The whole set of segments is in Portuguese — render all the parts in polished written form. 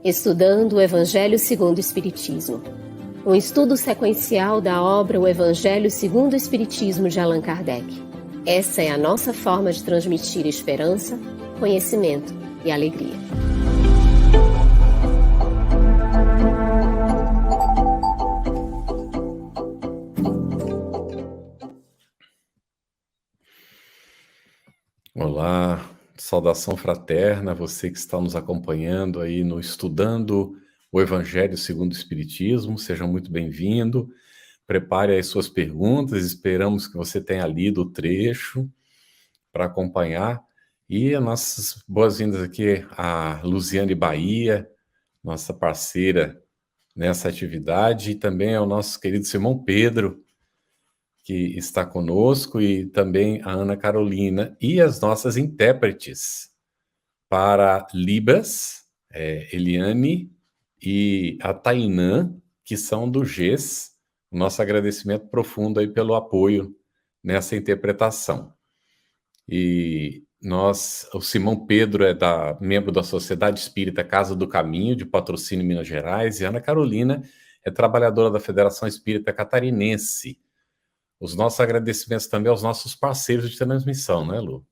Estudando o Evangelho segundo o Espiritismo. Um estudo sequencial da obra O Evangelho segundo o Espiritismo de Allan Kardec. Essa é a nossa forma de transmitir esperança, conhecimento e alegria. Olá, saudação fraterna, você que está nos acompanhando aí no Estudando o Evangelho segundo o Espiritismo, seja muito bem-vindo. Prepare aí suas perguntas, esperamos que você tenha lido o trecho para acompanhar. E as nossas boas-vindas aqui a Luziane Bahia, nossa parceira nessa atividade, e também ao nosso querido Simão Pedro, que está conosco, e também a Ana Carolina, e as nossas intérpretes para Libras, Eliane e a Tainã, que são do GES. Nosso agradecimento profundo aí pelo apoio nessa interpretação. E o Simão Pedro membro da Sociedade Espírita Casa do Caminho, de Patrocínio, Minas Gerais, e a Ana Carolina é trabalhadora da Federação Espírita Catarinense. Os nossos agradecimentos também aos nossos parceiros de transmissão, né, Lu?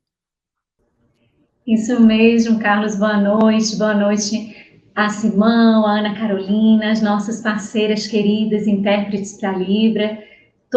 Isso mesmo, Carlos, boa noite a Simão, a Ana Carolina, as nossas parceiras queridas, intérpretes para Libra,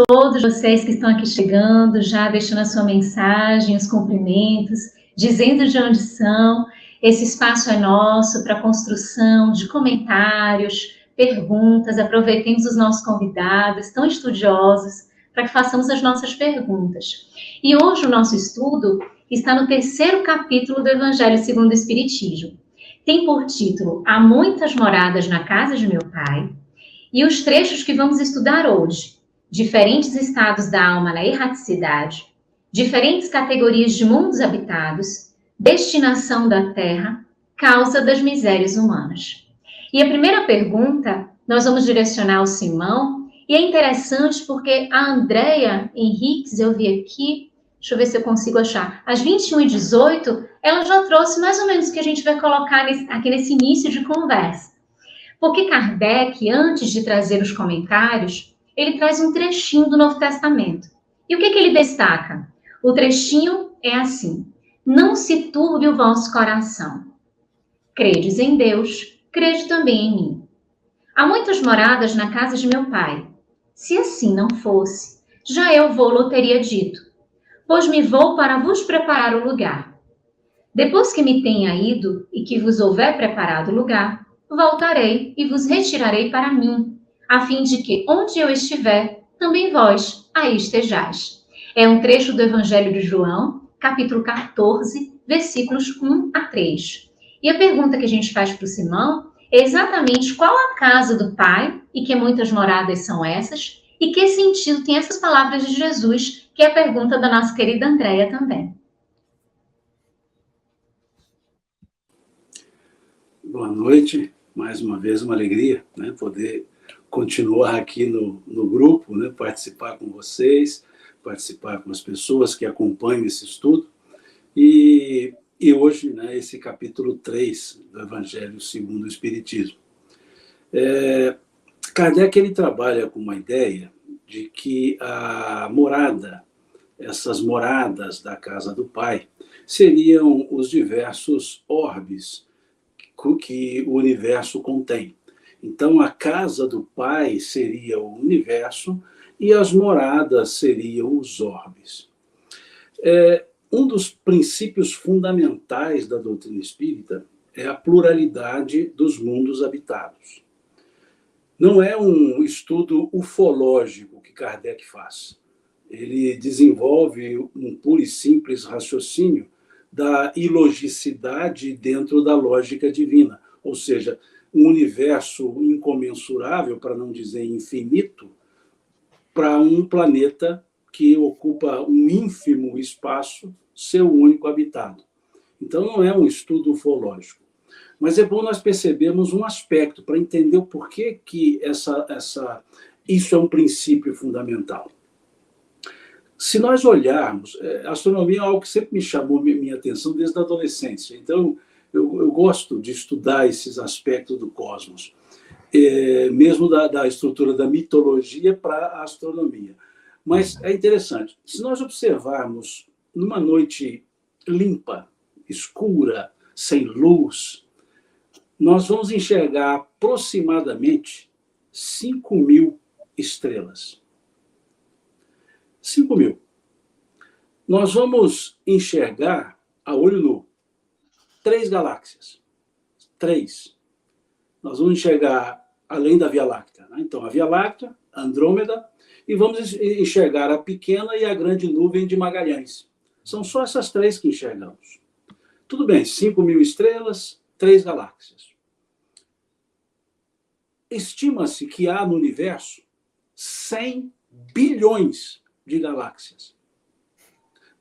todos vocês que estão aqui chegando, já deixando a sua mensagem, os cumprimentos, dizendo de onde são. Esse espaço é nosso para construção de comentários, perguntas. Aproveitemos os nossos convidados tão estudiosos para que façamos as nossas perguntas. E hoje o nosso estudo está no 3º capítulo do Evangelho segundo o Espiritismo. Tem por título Há muitas moradas na casa de meu Pai, e os trechos que vamos estudar hoje: diferentes estados da alma na erraticidade, diferentes categorias de mundos habitados, destinação da terra, causa das misérias humanas. E a primeira pergunta nós vamos direcionar ao Simão, e é interessante porque a Andréia Henriques, eu vi aqui, deixa eu ver se eu consigo achar, às 21h18, ela já trouxe mais ou menos o que a gente vai colocar aqui nesse início de conversa. Porque Kardec, antes de trazer os comentários, ele traz um trechinho do Novo Testamento. E o que ele destaca? O trechinho é assim: não se turbe o vosso coração. Credes em Deus, crede também em mim. Há muitas moradas na casa de meu Pai. Se assim não fosse, já eu vou-lo teria dito, pois me vou para vos preparar o lugar. Depois que me tenha ido e que vos houver preparado o lugar, voltarei e vos retirarei para mim, a fim de que, onde eu estiver, também vós aí estejais. É um trecho do Evangelho de João, capítulo 14, versículos 1-3. E a pergunta que a gente faz para o Simão é exatamente qual a casa do Pai, e que muitas moradas são essas, e que sentido tem essas palavras de Jesus, que é a pergunta da nossa querida Andréia também. Boa noite, mais uma vez uma alegria, né, poder continuar aqui no grupo, né, participar com vocês, participar com as pessoas que acompanham esse estudo. E hoje, né, esse capítulo 3 do Evangelho segundo o Espiritismo. Kardec ele trabalha com uma ideia de que a morada, essas moradas da casa do Pai, seriam os diversos orbes que o universo contém. Então, a casa do Pai seria o universo e as moradas seriam os orbes. Um dos princípios fundamentais da doutrina espírita é a pluralidade dos mundos habitados. Não é um estudo ufológico que Kardec faz. Ele desenvolve um puro e simples raciocínio da ilogicidade dentro da lógica divina, ou seja, um universo incomensurável, para não dizer infinito, para um planeta que ocupa um ínfimo espaço, seu único habitado. Então, não é um estudo ufológico. Mas é bom nós percebermos um aspecto para entender o porquê que isso é um princípio fundamental. Se nós olharmos, a astronomia é algo que sempre me chamou minha atenção desde a adolescência. Então, eu gosto de estudar esses aspectos do cosmos, mesmo da estrutura da mitologia para a astronomia. Mas é interessante, se nós observarmos numa noite limpa, escura, sem luz, nós vamos enxergar aproximadamente 5.000 estrelas. 5.000. Nós vamos enxergar, a olho nu, 3 galáxias. 3. Nós vamos enxergar, além da Via Láctea, né? Então, a Via Láctea, Andrômeda, e vamos enxergar a pequena e a grande nuvem de Magalhães. São só essas 3 que enxergamos. Tudo bem, 5.000 estrelas, 3 galáxias. Estima-se que há no universo 100 bilhões de galáxias.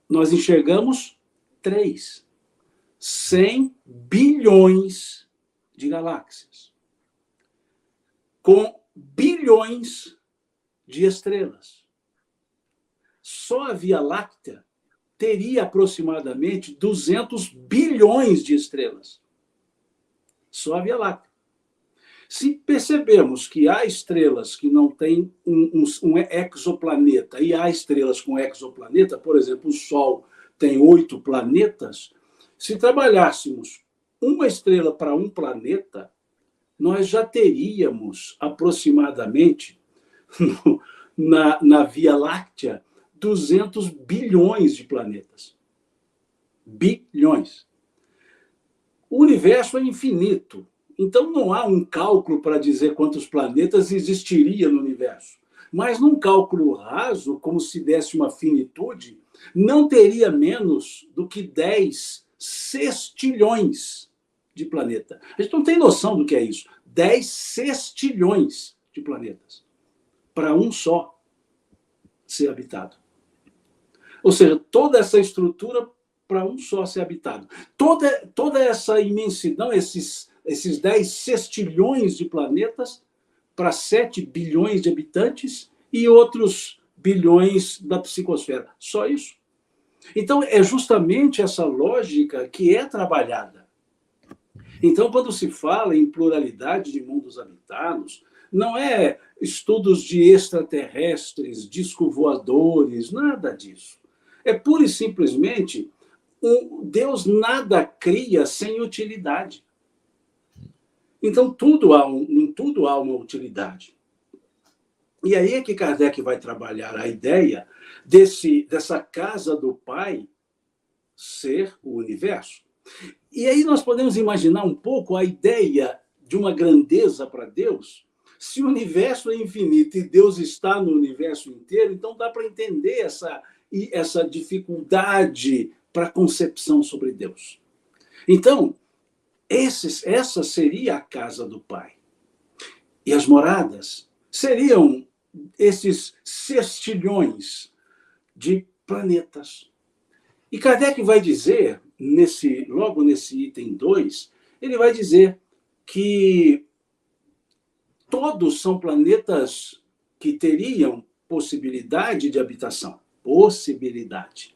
Nós enxergamos 3. 100 bilhões de galáxias. Com bilhões de estrelas. Só a Via Láctea teria aproximadamente 200 bilhões de estrelas. Só a Via Láctea. Se percebermos que há estrelas que não têm um exoplaneta e há estrelas com exoplaneta, por exemplo, o Sol tem 8 planetas, se trabalhássemos uma estrela para um planeta, nós já teríamos aproximadamente, na Via Láctea, 200 bilhões de planetas. Bilhões. O universo é infinito. Então, não há um cálculo para dizer quantos planetas existiria no universo. Mas, num cálculo raso, como se desse uma finitude, não teria menos do que 10 sextilhões de planetas. A gente não tem noção do que é isso. 10 sextilhões de planetas. Para um só ser habitado. Ou seja, toda essa estrutura para um só ser habitado. Toda essa imensidão, esses 10 sextilhões de planetas para 7 bilhões de habitantes e outros bilhões da psicosfera. Só isso. Então, é justamente essa lógica que é trabalhada. Então, quando se fala em pluralidade de mundos habitados, não é estudos de extraterrestres, disco-voadores, nada disso. É pura e simplesmente Deus nada cria sem utilidade. Então, em tudo há uma utilidade. E aí é que Kardec vai trabalhar a ideia dessa casa do Pai ser o universo. E aí nós podemos imaginar um pouco a ideia de uma grandeza para Deus. Se o universo é infinito e Deus está no universo inteiro, então dá para entender essa dificuldade para a concepção sobre Deus. Então, essa seria a casa do Pai. E as moradas seriam esses sextilhões de planetas. E Kardec vai dizer, logo nesse item 2, ele vai dizer que todos são planetas que teriam possibilidade de habitação. Possibilidade.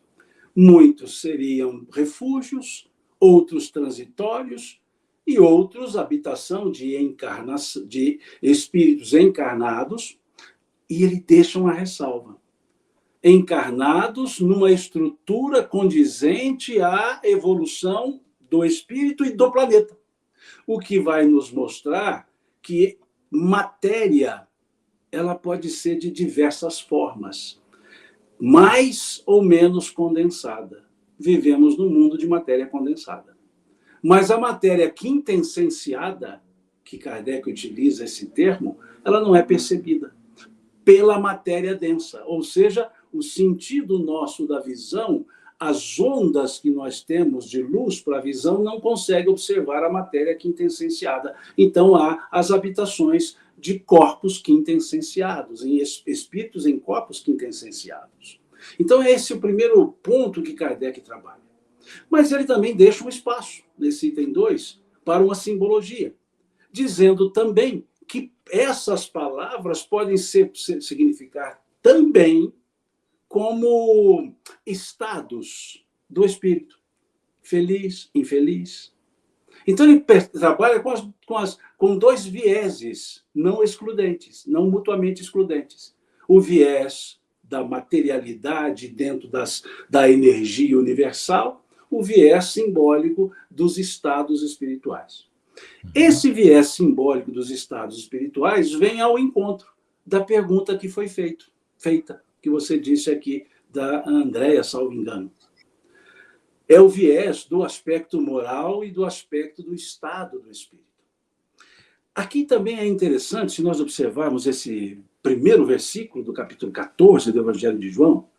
Muitos seriam refúgios, outros transitórios e outros habitação de espíritos encarnados. E ele deixa uma ressalva. Encarnados numa estrutura condizente à evolução do espírito e do planeta. O que vai nos mostrar que matéria ela pode ser de diversas formas, mais ou menos condensada. Vivemos num mundo de matéria condensada. Mas a matéria quintessenciada, que Kardec utiliza esse termo, ela não é percebida pela matéria densa, ou seja, o sentido nosso da visão, as ondas que nós temos de luz para a visão não consegue observar a matéria quintessenciada. Então, há as habitações de corpos quintessenciados, em espíritos em corpos quintessenciados. Então, esse é o primeiro ponto que Kardec trabalha. Mas ele também deixa um espaço, nesse item 2, para uma simbologia, dizendo também que essas palavras podem significar também como estados do espírito, feliz, infeliz. Então, ele trabalha com dois vieses não excludentes, não mutuamente excludentes. O viés da materialidade dentro da energia universal, o viés simbólico dos estados espirituais. Esse viés simbólico dos estados espirituais vem ao encontro da pergunta que foi feita, que você disse aqui, da Andréia, salvo engano. É o viés do aspecto moral e do aspecto do estado do espírito. Aqui também é interessante, se nós observarmos esse primeiro versículo do capítulo 14 do Evangelho de João,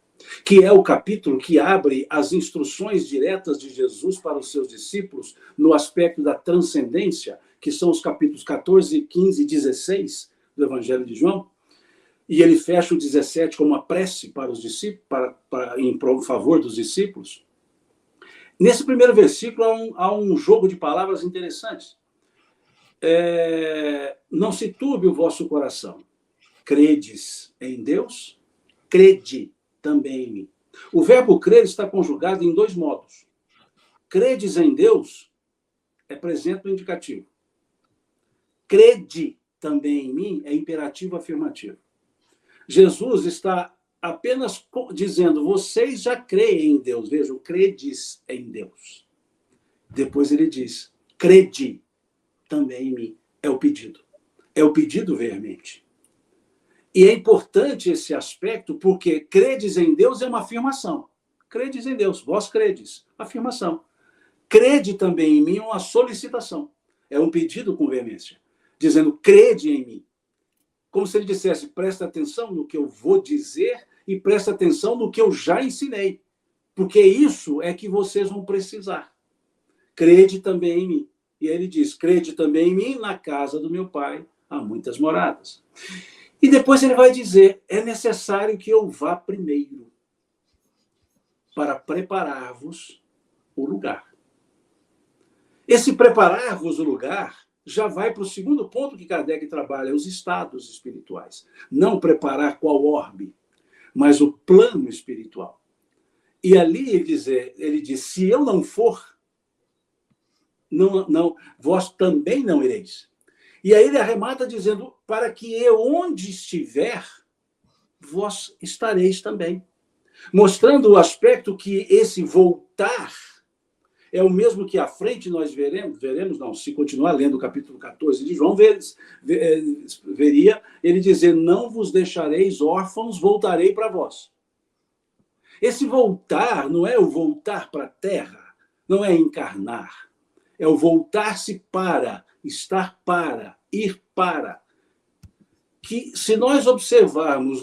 que é o capítulo que abre as instruções diretas de Jesus para os seus discípulos no aspecto da transcendência, que são os capítulos 14, 15 e 16 do Evangelho de João, e ele fecha o 17 com uma prece para os discípulos, em favor dos discípulos. Nesse primeiro versículo há um jogo de palavras interessantes. Não se turbe o vosso coração. Credes em Deus? Crede também em mim. O verbo crer está conjugado em dois modos. Credes em Deus é presente no indicativo. Crede também em mim é imperativo afirmativo. Jesus está apenas dizendo, vocês já creem em Deus. Vejam, credes em Deus. Depois ele diz, crede também em mim. É o pedido. É o pedido veemente. E é importante esse aspecto, porque credes em Deus é uma afirmação. Credes em Deus, vós credes. Afirmação. Crede também em mim é uma solicitação. É um pedido com veemência. Dizendo, crede em mim. Como se ele dissesse, presta atenção no que eu vou dizer e presta atenção no que eu já ensinei. Porque isso é que vocês vão precisar. Crede também em mim. E ele diz, crede também em mim, na casa do meu pai há muitas moradas. E depois ele vai dizer, é necessário que eu vá primeiro para preparar-vos o lugar. Esse preparar-vos o lugar já vai para o segundo ponto que Kardec trabalha, os estados espirituais. Não preparar qual orbe, mas o plano espiritual. E ali ele diz, se eu não for, vós também não ireis. E aí ele arremata dizendo, para que eu onde estiver, vós estareis também. Mostrando o aspecto que esse voltar é o mesmo que à frente nós veremos não, se continuar lendo o capítulo 14 de João, veria ele dizer, não vos deixareis órfãos, voltarei para vós. Esse voltar não é o voltar para a terra, não é encarnar, é o voltar-se para, estar para, ir para. Que se nós observarmos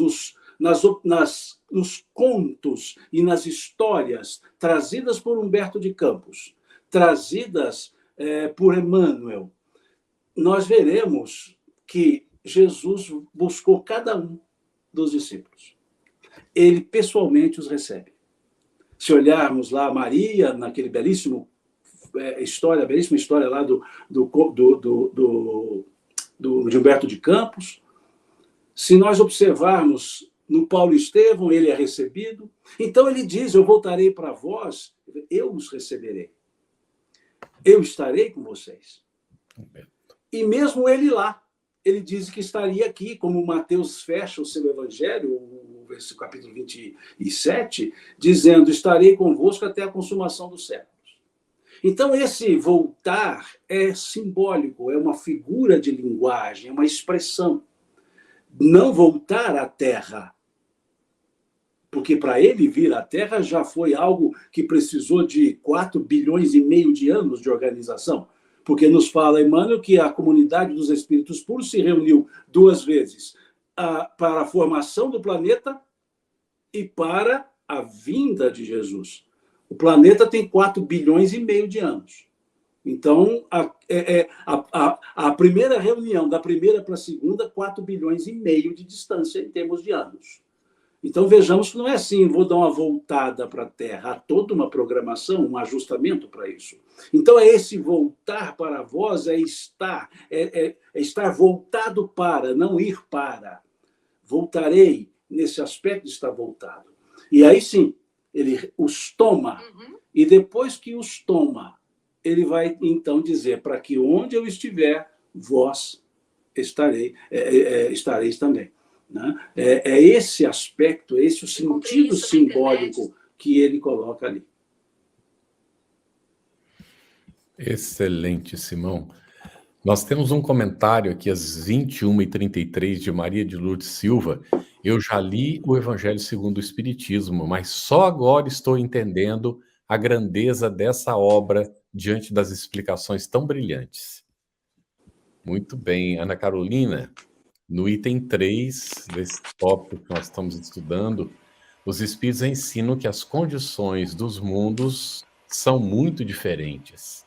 nos contos e nas histórias trazidas por Humberto de Campos, trazidas por Emmanuel, nós veremos que Jesus buscou cada um dos discípulos. Ele pessoalmente os recebe. Se olharmos lá Maria, naquele belíssima história lá de Humberto de Campos, se nós observarmos no Paulo Estevão, ele é recebido. Então ele diz, eu voltarei para vós, eu os receberei. Eu estarei com vocês. E mesmo ele lá, ele diz que estaria aqui, como Mateus fecha o seu evangelho, o capítulo 27, dizendo, estarei convosco até a consumação dos séculos. Então esse voltar é simbólico, é uma figura de linguagem, é uma expressão. Não voltar à Terra, porque para ele vir à Terra já foi algo que precisou de 4 bilhões e meio de anos de organização, porque nos fala Emmanuel que a comunidade dos espíritos puros se reuniu 2 vezes para a formação do planeta e para a vinda de Jesus. O planeta tem 4 bilhões e meio de anos. Então, a primeira reunião, da primeira para a segunda, 4 bilhões e meio de distância em termos de anos. Então, vejamos que não é assim, vou dar uma voltada para a Terra. Há toda uma programação, um ajustamento para isso. Então, esse voltar para vós é estar voltado para, não ir para. Voltarei, nesse aspecto de estar voltado. E aí sim, ele os toma. E depois que os toma, ele vai então dizer para que onde eu estiver, vós estareis também. Né? É esse aspecto, esse o sentido simbólico que ele coloca ali. Excelente, Simão. Nós temos um comentário aqui às 21h33 de Maria de Lourdes Silva. Eu já li o Evangelho segundo o Espiritismo, mas só agora estou entendendo a grandeza dessa obra diante das explicações tão brilhantes. Muito bem, Ana Carolina, no item 3 desse tópico que nós estamos estudando, os Espíritos ensinam que as condições dos mundos são muito diferentes.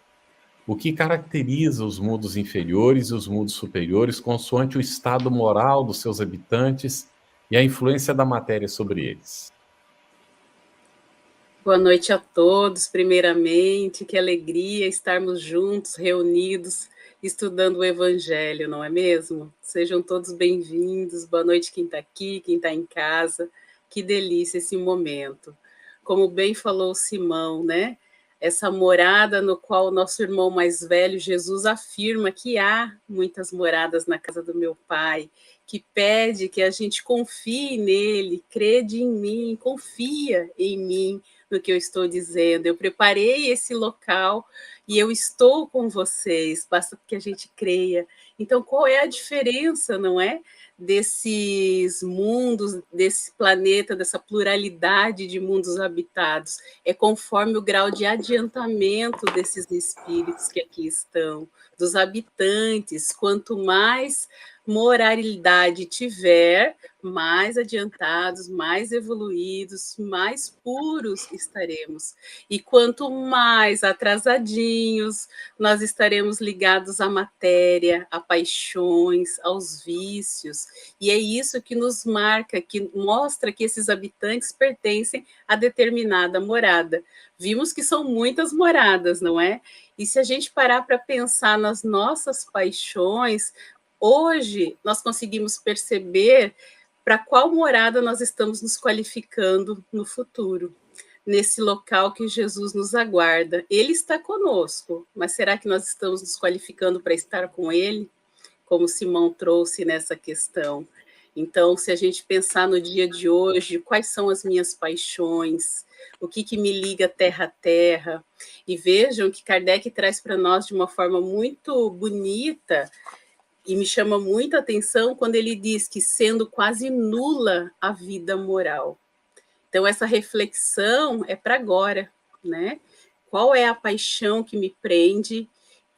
O que caracteriza os mundos inferiores e os mundos superiores, consoante o estado moral dos seus habitantes e a influência da matéria sobre eles? Boa noite a todos, primeiramente, que alegria estarmos juntos, reunidos, estudando o Evangelho, não é mesmo? Sejam todos bem-vindos, boa noite quem está aqui, quem está em casa, que delícia esse momento. Como bem falou o Simão, né? Essa morada no qual o nosso irmão mais velho, Jesus, afirma que há muitas moradas na casa do meu Pai, que pede que a gente confie nele, crede em mim, confia em mim, no que eu estou dizendo. Eu preparei esse local e eu estou com vocês, basta que a gente creia. Então, qual é a diferença, não é? Desses mundos, desse planeta, dessa pluralidade de mundos habitados. É conforme o grau de adiantamento desses espíritos que aqui estão, dos habitantes. Quanto mais moralidade tiver, mais adiantados, mais evoluídos, mais puros estaremos. E quanto mais atrasadinhos, nós estaremos ligados à matéria, a paixões, aos vícios. E é isso que nos marca, que mostra que esses habitantes pertencem a determinada morada. Vimos que são muitas moradas, não é? E se a gente parar para pensar nas nossas paixões, hoje nós conseguimos perceber para qual morada nós estamos nos qualificando no futuro, nesse local que Jesus nos aguarda. Ele está conosco, mas será que nós estamos nos qualificando para estar com ele? Como Simão trouxe nessa questão. Então, se a gente pensar no dia de hoje, quais são as minhas paixões? O que me liga terra a terra? E vejam que Kardec traz para nós de uma forma muito bonita, e me chama muita atenção quando ele diz que sendo quase nula a vida moral. Então, essa reflexão é para agora, né? Qual é a paixão que me prende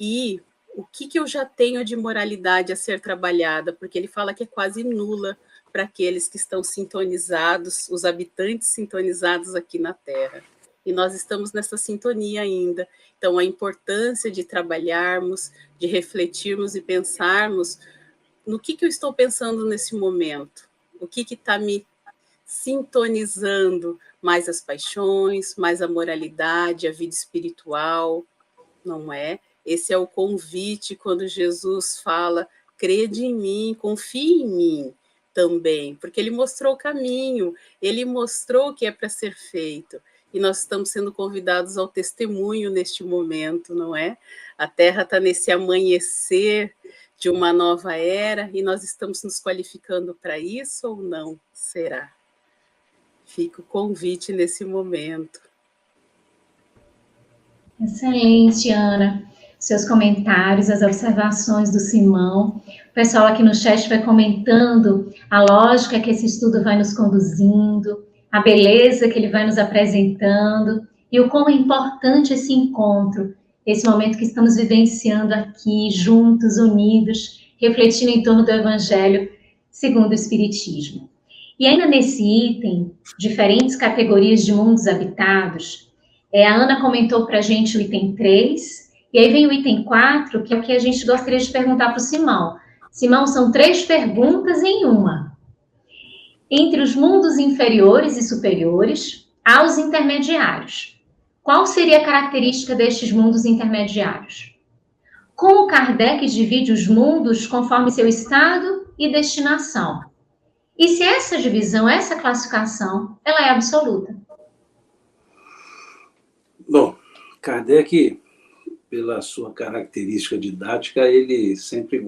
e o que eu já tenho de moralidade a ser trabalhada? Porque ele fala que é quase nula para aqueles que estão sintonizados, os habitantes sintonizados aqui na Terra. E nós estamos nessa sintonia ainda. Então, a importância de trabalharmos, de refletirmos e pensarmos no que eu estou pensando nesse momento, o que está me sintonizando, mais as paixões, mais a moralidade, a vida espiritual, não é? Esse é o convite quando Jesus fala, crede em mim, confie em mim também, porque ele mostrou o caminho, ele mostrou o que é para ser feito. E nós estamos sendo convidados ao testemunho neste momento, não é? A Terra está nesse amanhecer de uma nova era e nós estamos nos qualificando para isso ou não? Será? Fica o convite nesse momento. Excelente, Ana. Seus comentários, as observações do Simão. O pessoal aqui no chat vai comentando a lógica que esse estudo vai nos conduzindo, a beleza que ele vai nos apresentando e o como é importante esse encontro, esse momento que estamos vivenciando aqui, juntos, unidos, refletindo em torno do Evangelho segundo o Espiritismo. E ainda nesse item, diferentes categorias de mundos habitados, a Ana comentou para a gente o item 3, e aí vem o item 4, que é o que a gente gostaria de perguntar para o Simão. Simão, são 3 perguntas em uma. Entre os mundos inferiores e superiores, há os intermediários. Qual seria a característica destes mundos intermediários? Como Kardec divide os mundos conforme seu estado e destinação? E se essa divisão, essa classificação, ela é absoluta? Bom, Kardec pela sua característica didática, ele sempre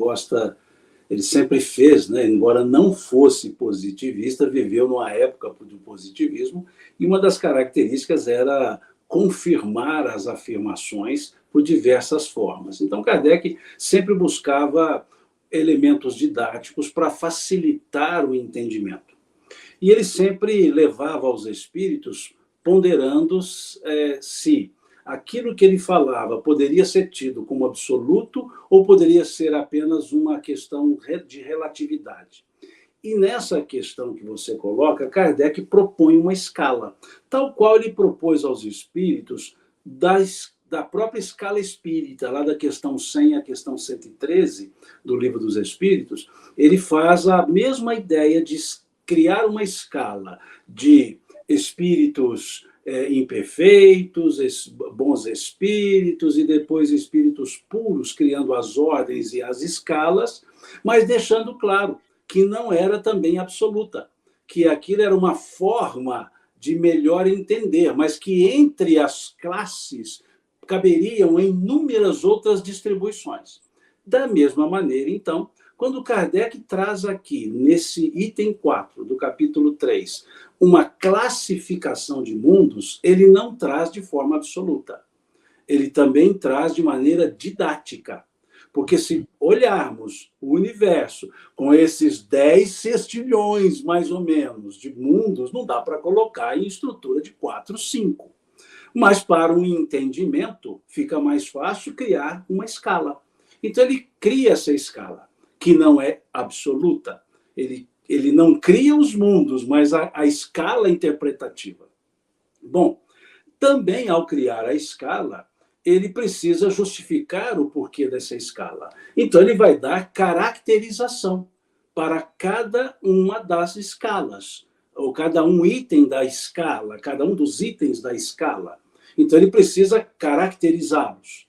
fez, né, embora não fosse positivista, viveu numa época do positivismo, e uma das características era confirmar as afirmações por diversas formas. Então, Kardec sempre buscava elementos didáticos para facilitar o entendimento. E ele sempre levava aos espíritos ponderando se aquilo que ele falava poderia ser tido como absoluto ou poderia ser apenas uma questão de relatividade. E nessa questão que você coloca, Kardec propõe uma escala, tal qual ele propôs aos espíritos da própria escala espírita, lá da questão 100 à questão 113 do Livro dos Espíritos. Ele faz a mesma ideia de criar uma escala de espíritos imperfeitos, bons espíritos, e depois espíritos puros, criando as ordens e as escalas, mas deixando claro que não era também absoluta, que aquilo era uma forma de melhor entender, mas que entre as classes caberiam inúmeras outras distribuições. Da mesma maneira, então, quando Kardec traz aqui, nesse item 4 do capítulo 3, uma classificação de mundos, ele não traz de forma absoluta. Ele também traz de maneira didática. Porque se olharmos o universo com esses 10 sextilhões, mais ou menos, de mundos, não dá para colocar em estrutura de 4, 5. Mas para um entendimento, fica mais fácil criar uma escala. Então ele cria essa escala, que não é absoluta. Ele não cria os mundos, mas a escala interpretativa. Bom, também ao criar a escala, ele precisa justificar o porquê dessa escala. Então, ele vai dar caracterização para cada uma das escalas, ou cada um item da escala, cada um dos itens da escala. Então, ele precisa caracterizá-los.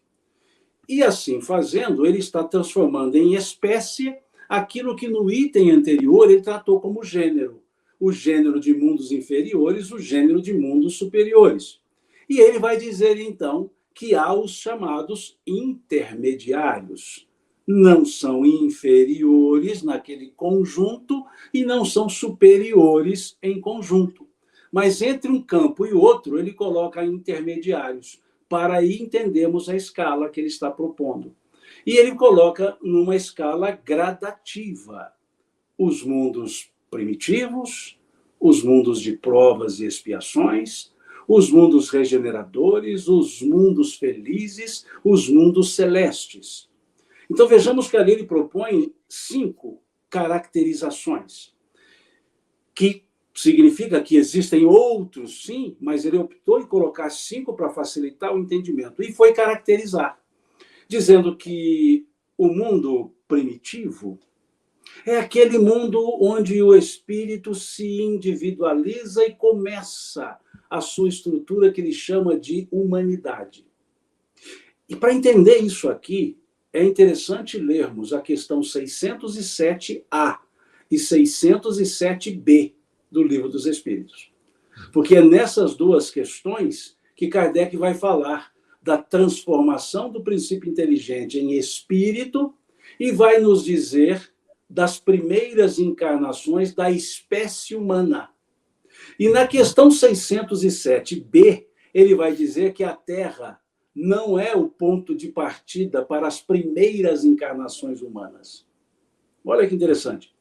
E, assim fazendo, ele está transformando em espécie aquilo que no item anterior ele tratou como gênero. O gênero de mundos inferiores, o gênero de mundos superiores. E ele vai dizer, então, que há os chamados intermediários. Não são inferiores naquele conjunto e não são superiores em conjunto. Mas entre um campo e outro, ele coloca intermediários, para aí entendermos a escala que ele está propondo. E ele coloca numa escala gradativa os mundos primitivos, os mundos de provas e expiações, os mundos regeneradores, os mundos felizes, os mundos celestes. Então, vejamos que ali ele propõe 5 caracterizações, que significa que existem outros, sim, mas ele optou em colocar 5 para facilitar o entendimento, e foi caracterizar, dizendo que o mundo primitivo é aquele mundo onde o espírito se individualiza e começa a sua estrutura que ele chama de humanidade. E para entender isso aqui, é interessante lermos a questão 607A e 607B do Livro dos Espíritos. Porque é nessas duas questões que Kardec vai falar da transformação do princípio inteligente em espírito e vai nos dizer das primeiras encarnações da espécie humana. E na questão 607B, ele vai dizer que a Terra não é o ponto de partida para as primeiras encarnações humanas. Olha que interessante.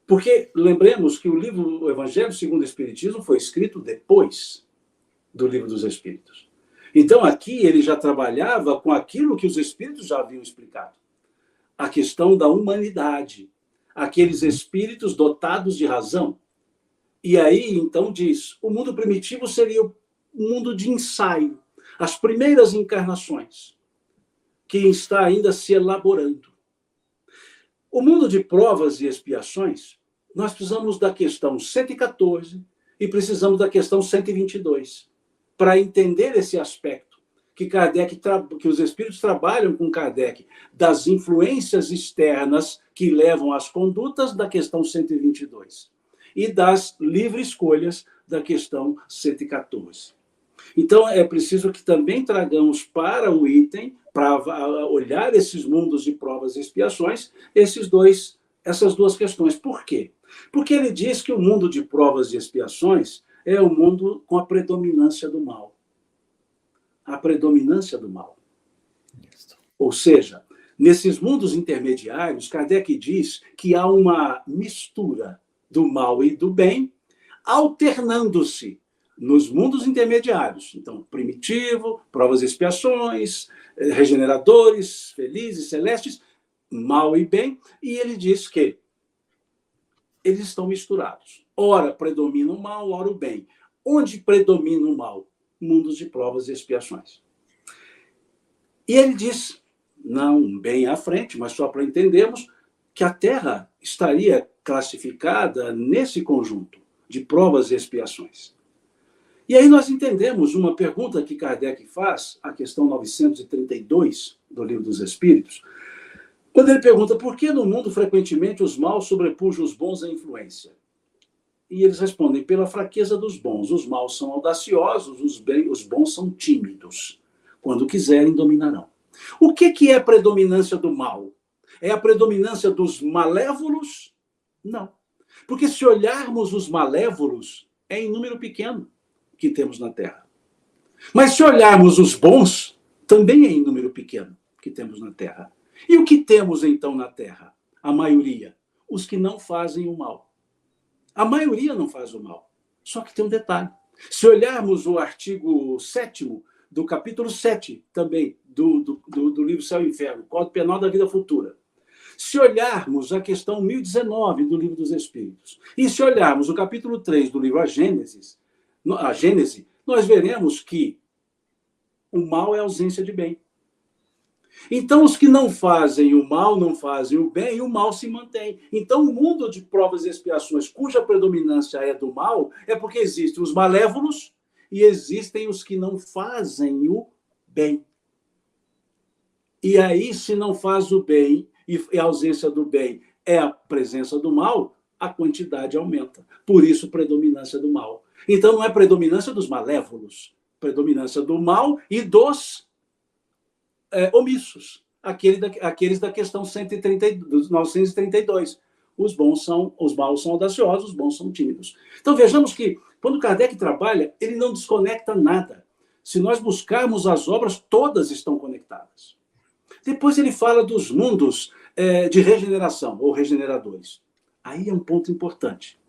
Porque lembremos que o Evangelho segundo o Espiritismo foi escrito depois do Livro dos Espíritos. Então, aqui ele já trabalhava com aquilo que os Espíritos já haviam explicado. A questão da humanidade. Aqueles espíritos dotados de razão. E aí, então, diz, o mundo primitivo seria o mundo de ensaio. As primeiras encarnações, que está ainda se elaborando. O mundo de provas e expiações, nós precisamos da questão 114 e precisamos da questão 122 para entender esse aspecto que que os espíritos trabalham com Kardec, das influências externas que levam às condutas da questão 122 e das livres escolhas da questão 114. Então, é preciso que também tragamos para o item, para olhar esses mundos de provas e expiações, essas duas questões. Por quê? Porque ele diz que o mundo de provas e expiações é o mundo com a predominância do mal. A predominância do mal. Ou seja, nesses mundos intermediários, Kardec diz que há uma mistura do mal e do bem, alternando-se nos mundos intermediários. Então, primitivo, provas e expiações, regeneradores, felizes, celestes, mal e bem, e ele diz que eles estão misturados. Ora predomina o mal, ora o bem. Onde predomina o mal? Mundos de provas e expiações. E ele diz, não bem à frente, mas só para entendermos, que a Terra estaria classificada nesse conjunto de provas e expiações. E aí nós entendemos uma pergunta que Kardec faz, a questão 932 do Livro dos Espíritos, quando ele pergunta por que no mundo frequentemente os maus sobrepujam os bons em influência. E eles respondem, pela fraqueza dos bons. Os maus são audaciosos, os bons são tímidos. Quando quiserem, dominarão. O que é a predominância do mal? É a predominância dos malévolos? Não. Porque se olharmos os malévolos, é em número pequeno que temos na Terra. Mas se olharmos os bons, também é em número pequeno que temos na Terra. E o que temos, então, na Terra? A maioria. Os que não fazem o mal. A maioria não faz o mal. Só que tem um detalhe. Se olharmos o artigo 7º do capítulo 7, também, do livro Céu e Inferno, Código Penal da Vida Futura, se olharmos a questão 1019 do Livro dos Espíritos, e se olharmos o capítulo 3 do livro A Gênese, nós veremos que o mal é ausência de bem. Então, os que não fazem o mal, não fazem o bem, e o mal se mantém. Então, o mundo de provas e expiações, cuja predominância é do mal, é porque existem os malévolos e existem os que não fazem o bem. E aí, se não faz o bem, e a ausência do bem é a presença do mal, a quantidade aumenta. Por isso, predominância do mal. Então, não é predominância dos malévolos, predominância do mal e dos omissos, aqueles da questão 932. Os maus são audaciosos, os bons são tímidos. Então, vejamos que, quando Kardec trabalha, ele não desconecta nada. Se nós buscarmos as obras, todas estão conectadas. Depois ele fala dos mundos de regeneração, ou regeneradores. Aí é um ponto importante,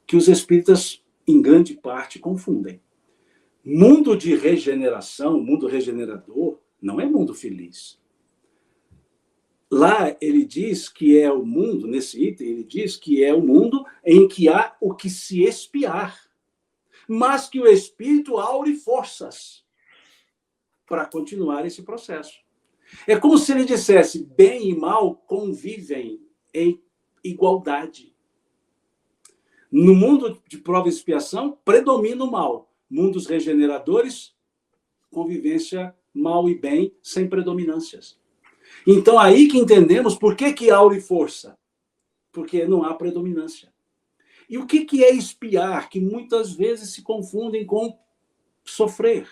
que os espíritas, em grande parte, confundem. Mundo de regeneração, mundo regenerador, não é mundo feliz. Lá ele diz que é o mundo, nesse item, ele diz que é o mundo em que há o que se expiar, mas que o espírito aure forças para continuar esse processo. É como se ele dissesse, bem e mal convivem em igualdade. No mundo de prova e expiação, predomina o mal. Mundos regeneradores, convivência mal e bem, sem predominâncias. Então, aí que entendemos por que aure força. Porque não há predominância. E o que é expiar? Que muitas vezes se confundem com sofrer.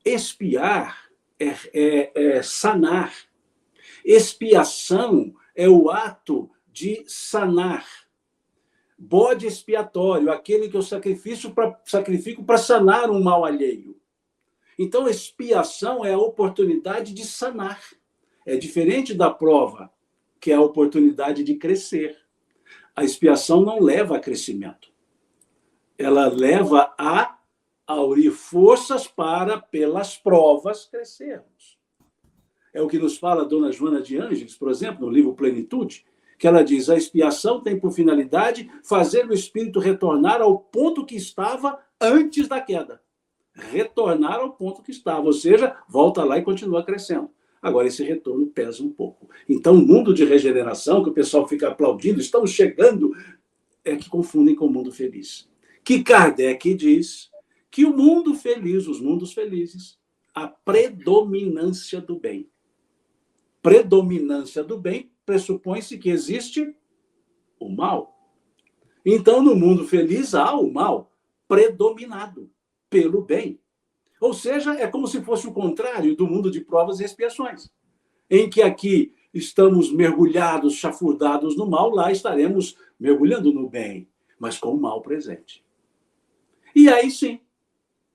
Expiar é sanar. Expiação é o ato de sanar. Bode expiatório, aquele que eu sacrifico para sanar um mal alheio. Então, expiação é a oportunidade de sanar. É diferente da prova, que é a oportunidade de crescer. A expiação não leva a crescimento. Ela leva a aurir forças para, pelas provas, crescermos. É o que nos fala a dona Joana de Ângeles, por exemplo, no livro Plenitude, que ela diz, a expiação tem por finalidade fazer o espírito retornar ao ponto que estava antes da queda. Retornar ao ponto que estava, ou seja, volta lá e continua crescendo. Agora, esse retorno pesa um pouco. Então, o mundo de regeneração, que o pessoal fica aplaudindo, estamos chegando, é que confundem com o mundo feliz. Que Kardec diz que o mundo feliz, os mundos felizes, a predominância do bem. Predominância do bem pressupõe-se que existe o mal. Então, no mundo feliz, há o mal predominado pelo bem. Ou seja, é como se fosse o contrário do mundo de provas e expiações, em que aqui estamos mergulhados, chafurdados no mal, lá estaremos mergulhando no bem, mas com o mal presente. E aí sim,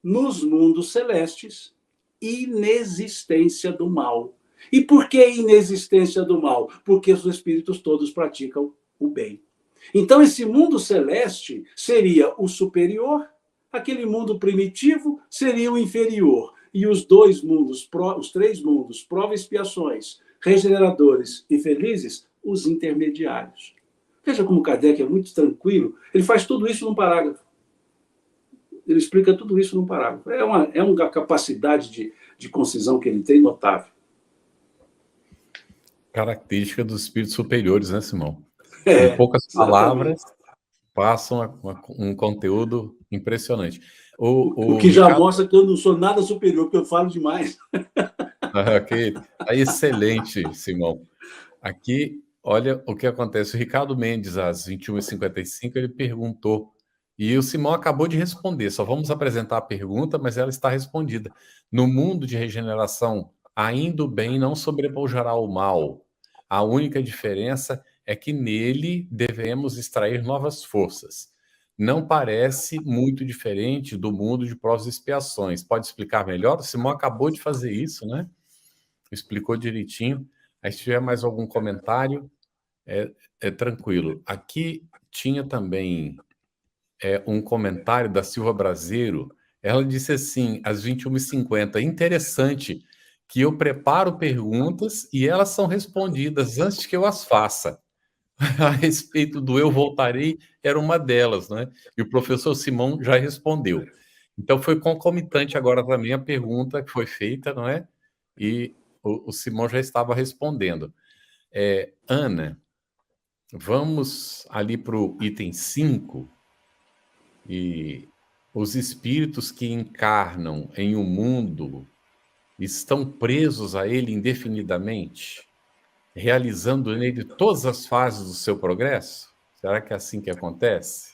nos mundos celestes, inexistência do mal. E por que inexistência do mal? Porque os espíritos todos praticam o bem. Então, esse mundo celeste seria o superior, aquele mundo primitivo seria o inferior. E os dois mundos, os três mundos, prova e expiações, regeneradores e felizes, os intermediários. Veja como Kardec é muito tranquilo, ele faz tudo isso num parágrafo. Ele explica tudo isso num parágrafo. É uma capacidade de concisão que ele tem notável. Característica dos espíritos superiores, né, Simão? É, em poucas exatamente. palavras, passam um conteúdo impressionante. O que já mostra que eu não sou nada superior, porque eu falo demais. Ok, tá excelente, Simão. Aqui, olha o que acontece. O Ricardo Mendes, às 21h55, ele perguntou, e o Simão acabou de responder, só vamos apresentar a pergunta, mas ela está respondida. No mundo de regeneração, ainda o bem não sobrepujará o mal. A única diferença é que nele devemos extrair novas forças. Não parece muito diferente do mundo de provas e expiações. Pode explicar melhor? O Simão acabou de fazer isso, né? Explicou direitinho. Aí, se tiver mais algum comentário, é tranquilo. Aqui tinha também um comentário da Silva Braseiro. Ela disse assim, às 21h50, interessante que eu preparo perguntas e elas são respondidas antes que eu as faça. A respeito do eu voltarei, era uma delas, né? E o professor Simão já respondeu. Então, foi concomitante agora também a pergunta que foi feita, não é? E o Simão já estava respondendo. Ana, vamos ali para o item 5, e os espíritos que encarnam em um mundo estão presos a ele indefinidamente, realizando nele todas as fases do seu progresso? Será que é assim que acontece?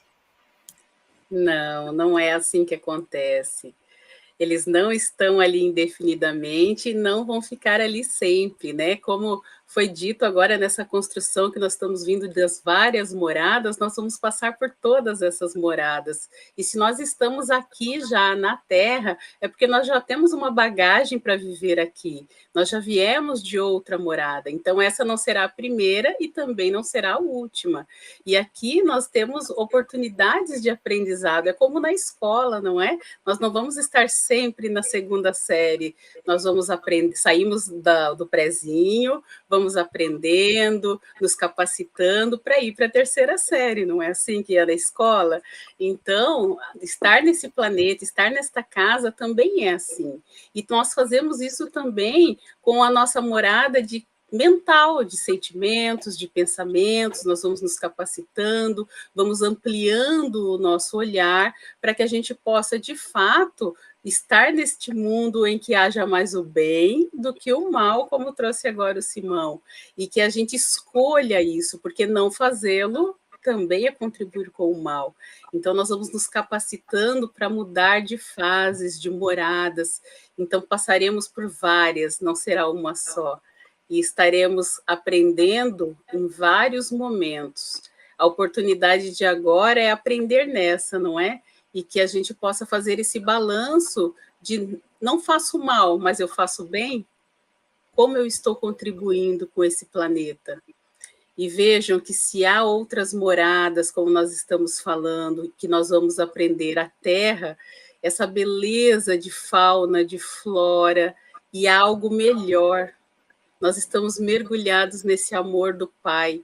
Não, não é assim que acontece. Eles não estão ali indefinidamente e não vão ficar ali sempre, né? Como foi dito agora nessa construção que nós estamos vindo das várias moradas, nós vamos passar por todas essas moradas. E se nós estamos aqui já na Terra, é porque nós já temos uma bagagem para viver aqui. Nós já viemos de outra morada. Então, essa não será a primeira e também não será a última. E aqui nós temos oportunidades de aprendizado. É como na escola, não é? Nós não vamos estar sempre na segunda série. Nós vamos aprender, saímos do prézinho, vamos aprendendo, nos capacitando para ir para a terceira série, não é assim que é na escola? Então, estar nesse planeta, estar nesta casa também é assim. E nós fazemos isso também com a nossa morada mental, de sentimentos, de pensamentos, nós vamos nos capacitando, vamos ampliando o nosso olhar para que a gente possa, de fato, estar neste mundo em que haja mais o bem do que o mal, como trouxe agora o Simão, e que a gente escolha isso, porque não fazê-lo também é contribuir com o mal. Então, nós vamos nos capacitando para mudar de fases, de moradas, então passaremos por várias, não será uma só, e estaremos aprendendo em vários momentos. A oportunidade de agora é aprender nessa, não é? E que a gente possa fazer esse balanço de não faço mal, mas eu faço bem, como eu estou contribuindo com esse planeta. E vejam que se há outras moradas, como nós estamos falando, que nós vamos aprender, a Terra, essa beleza de fauna, de flora, e há algo melhor. Nós estamos mergulhados nesse amor do Pai,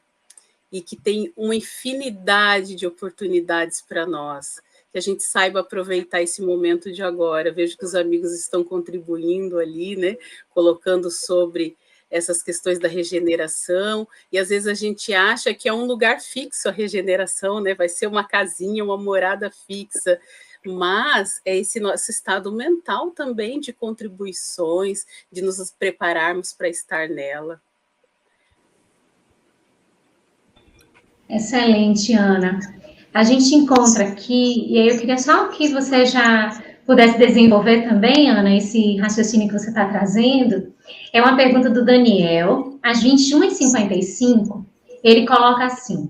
e que tem uma infinidade de oportunidades para nós, que a gente saiba aproveitar esse momento de agora. Vejo que os amigos estão contribuindo ali, né, colocando sobre essas questões da regeneração, e às vezes a gente acha que é um lugar fixo a regeneração, né, vai ser uma casinha, uma morada fixa, mas é esse nosso estado mental também de contribuições, de nos prepararmos para estar nela. Excelente, Ana. A gente encontra aqui, e aí eu queria só que você já pudesse desenvolver também, Ana, esse raciocínio que você está trazendo. É uma pergunta do Daniel, às 21h55, ele coloca assim: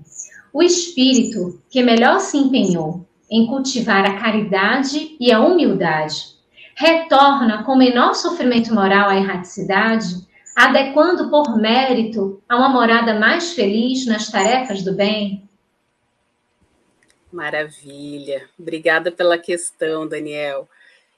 o espírito que melhor se empenhou em cultivar a caridade e a humildade retorna com menor sofrimento moral à erraticidade, adequando por mérito a uma morada mais feliz nas tarefas do bem? Maravilha. Obrigada pela questão, Daniel.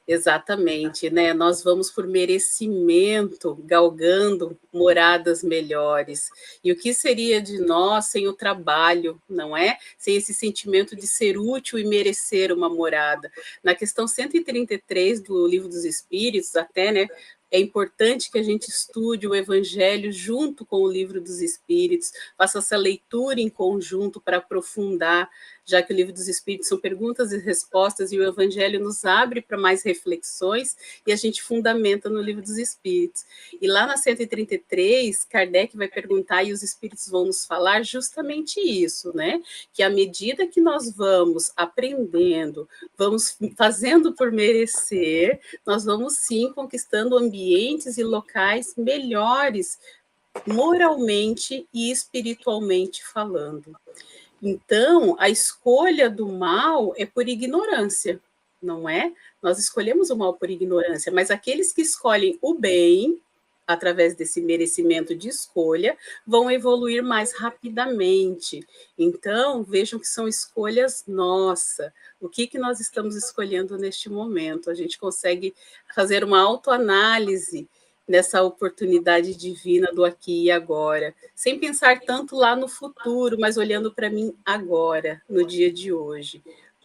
Exatamente, né? Nós vamos por merecimento, galgando moradas melhores. E o que seria de nós sem o trabalho, não é? Sem esse sentimento de ser útil e merecer uma morada. Na questão 133 do Livro dos Espíritos, até, né? É importante que a gente estude o Evangelho junto com o Livro dos Espíritos, faça essa leitura em conjunto para aprofundar, já que o Livro dos Espíritos são perguntas e respostas e o Evangelho nos abre para mais reflexões e a gente fundamenta no Livro dos Espíritos. E lá na 133, Kardec vai perguntar e os Espíritos vão nos falar justamente isso, né? Que à medida que nós vamos aprendendo, vamos fazendo por merecer, nós vamos sim conquistando ambientes e locais melhores, moralmente e espiritualmente falando. Então, a escolha do mal é por ignorância, não é? Nós escolhemos o mal por ignorância, mas aqueles que escolhem o bem, através desse merecimento de escolha, vão evoluir mais rapidamente. Então, vejam que são escolhas nossas. O que nós estamos escolhendo neste momento? A gente consegue fazer uma autoanálise nessa oportunidade divina do aqui e agora, sem pensar tanto lá no futuro, mas olhando para mim agora, no dia de hoje.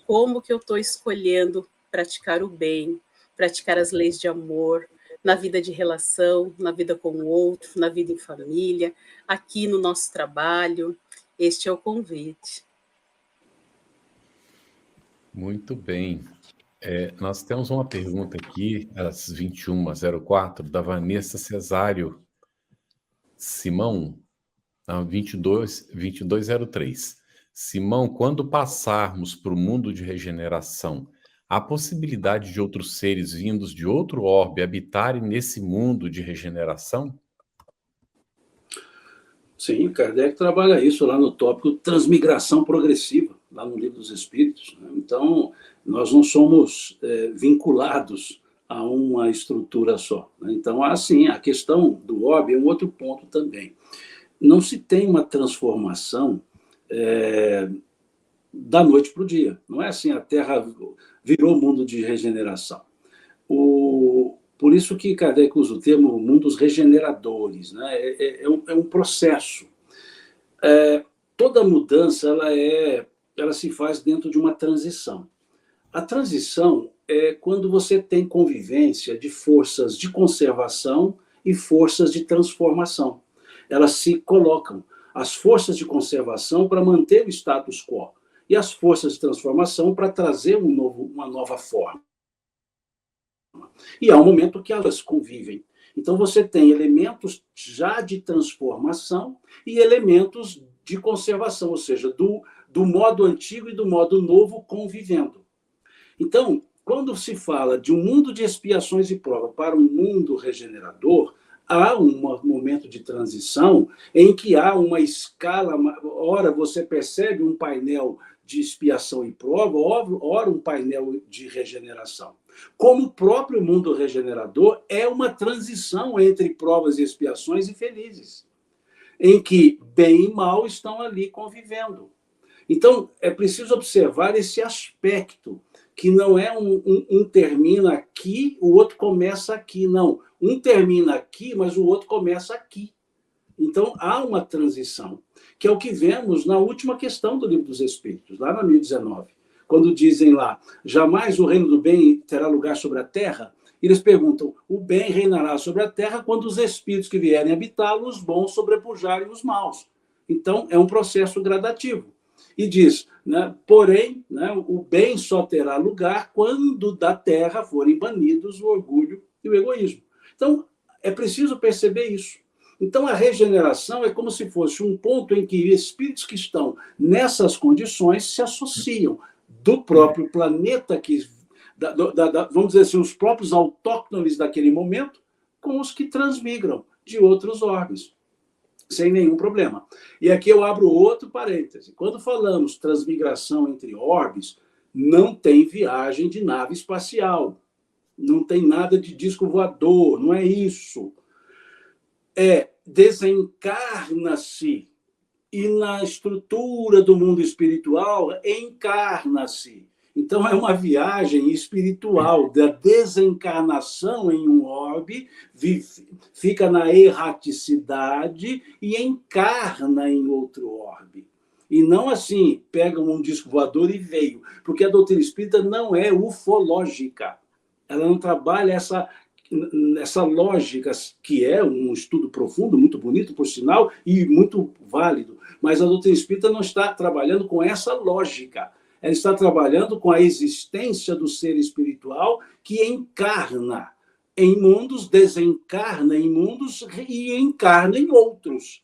Como que eu estou escolhendo praticar o bem, praticar as leis de amor, na vida de relação, na vida com o outro, na vida em família, aqui no nosso trabalho. Este é o convite. Muito bem. Nós temos uma pergunta aqui, às 21h04, da Vanessa Cesário Simão, 2203. Simão, quando passarmos para o mundo de regeneração, há possibilidade de outros seres vindos de outro orbe habitarem nesse mundo de regeneração? Sim, Kardec trabalha isso lá no tópico transmigração progressiva, lá no Livro dos Espíritos. Então, nós não somos vinculados a uma estrutura só. Então, assim, a questão do orbe é um outro ponto também. Não se tem uma transformação da noite para o dia. Não é assim, a Terra virou mundo de regeneração. Por isso que Kardec usa o termo mundos regeneradores, né? É um processo. Toda mudança ela se faz dentro de uma transição. A transição é quando você tem convivência de forças de conservação e forças de transformação. Elas se colocam, as forças de conservação para manter o status quo e as forças de transformação para trazer uma nova forma. E há um momento que elas convivem. Então, você tem elementos já de transformação e elementos de conservação, ou seja, do modo antigo e do modo novo convivendo. Então, quando se fala de um mundo de expiações e prova para um mundo regenerador, há um momento de transição em que há uma escala, ora você percebe um painel de expiação e prova, ora um painel de regeneração. Como o próprio mundo regenerador é uma transição entre provas e expiações infelizes, em que bem e mal estão ali convivendo. Então, é preciso observar esse aspecto, que não é um termina aqui, o outro começa aqui, não. Um termina aqui, mas o outro começa aqui. Então, há uma transição, que é o que vemos na última questão do Livro dos Espíritos, lá na 1019. Quando dizem lá, jamais o reino do bem terá lugar sobre a terra, eles perguntam, o bem reinará sobre a terra quando os espíritos que vierem habitá-lo, os bons sobrepujarem os maus. Então, é um processo gradativo. E diz, né, porém, né, o bem só terá lugar quando da terra forem banidos o orgulho e o egoísmo. Então, é preciso perceber isso. Então, a regeneração é como se fosse um ponto em que espíritos que estão nessas condições se associam do próprio planeta que vamos dizer assim, os próprios autóctones daquele momento com os que transmigram de outros orbes, sem nenhum problema. E aqui eu abro outro parêntese. Quando falamos transmigração entre orbes, não tem viagem de nave espacial, não tem nada de disco voador, não é isso. Desencarna-se e na estrutura do mundo espiritual encarna-se. Então, é uma viagem espiritual da desencarnação em um orbe, fica na erraticidade e encarna em outro orbe. E não assim, pega um disco voador e veio, porque a doutrina espírita não é ufológica. Ela não trabalha essa lógica, que é um estudo profundo, muito bonito, por sinal, e muito válido. Mas a doutrina espírita não está trabalhando com essa lógica. Ela está trabalhando com a existência do ser espiritual que encarna em mundos, desencarna em mundos e encarna em outros.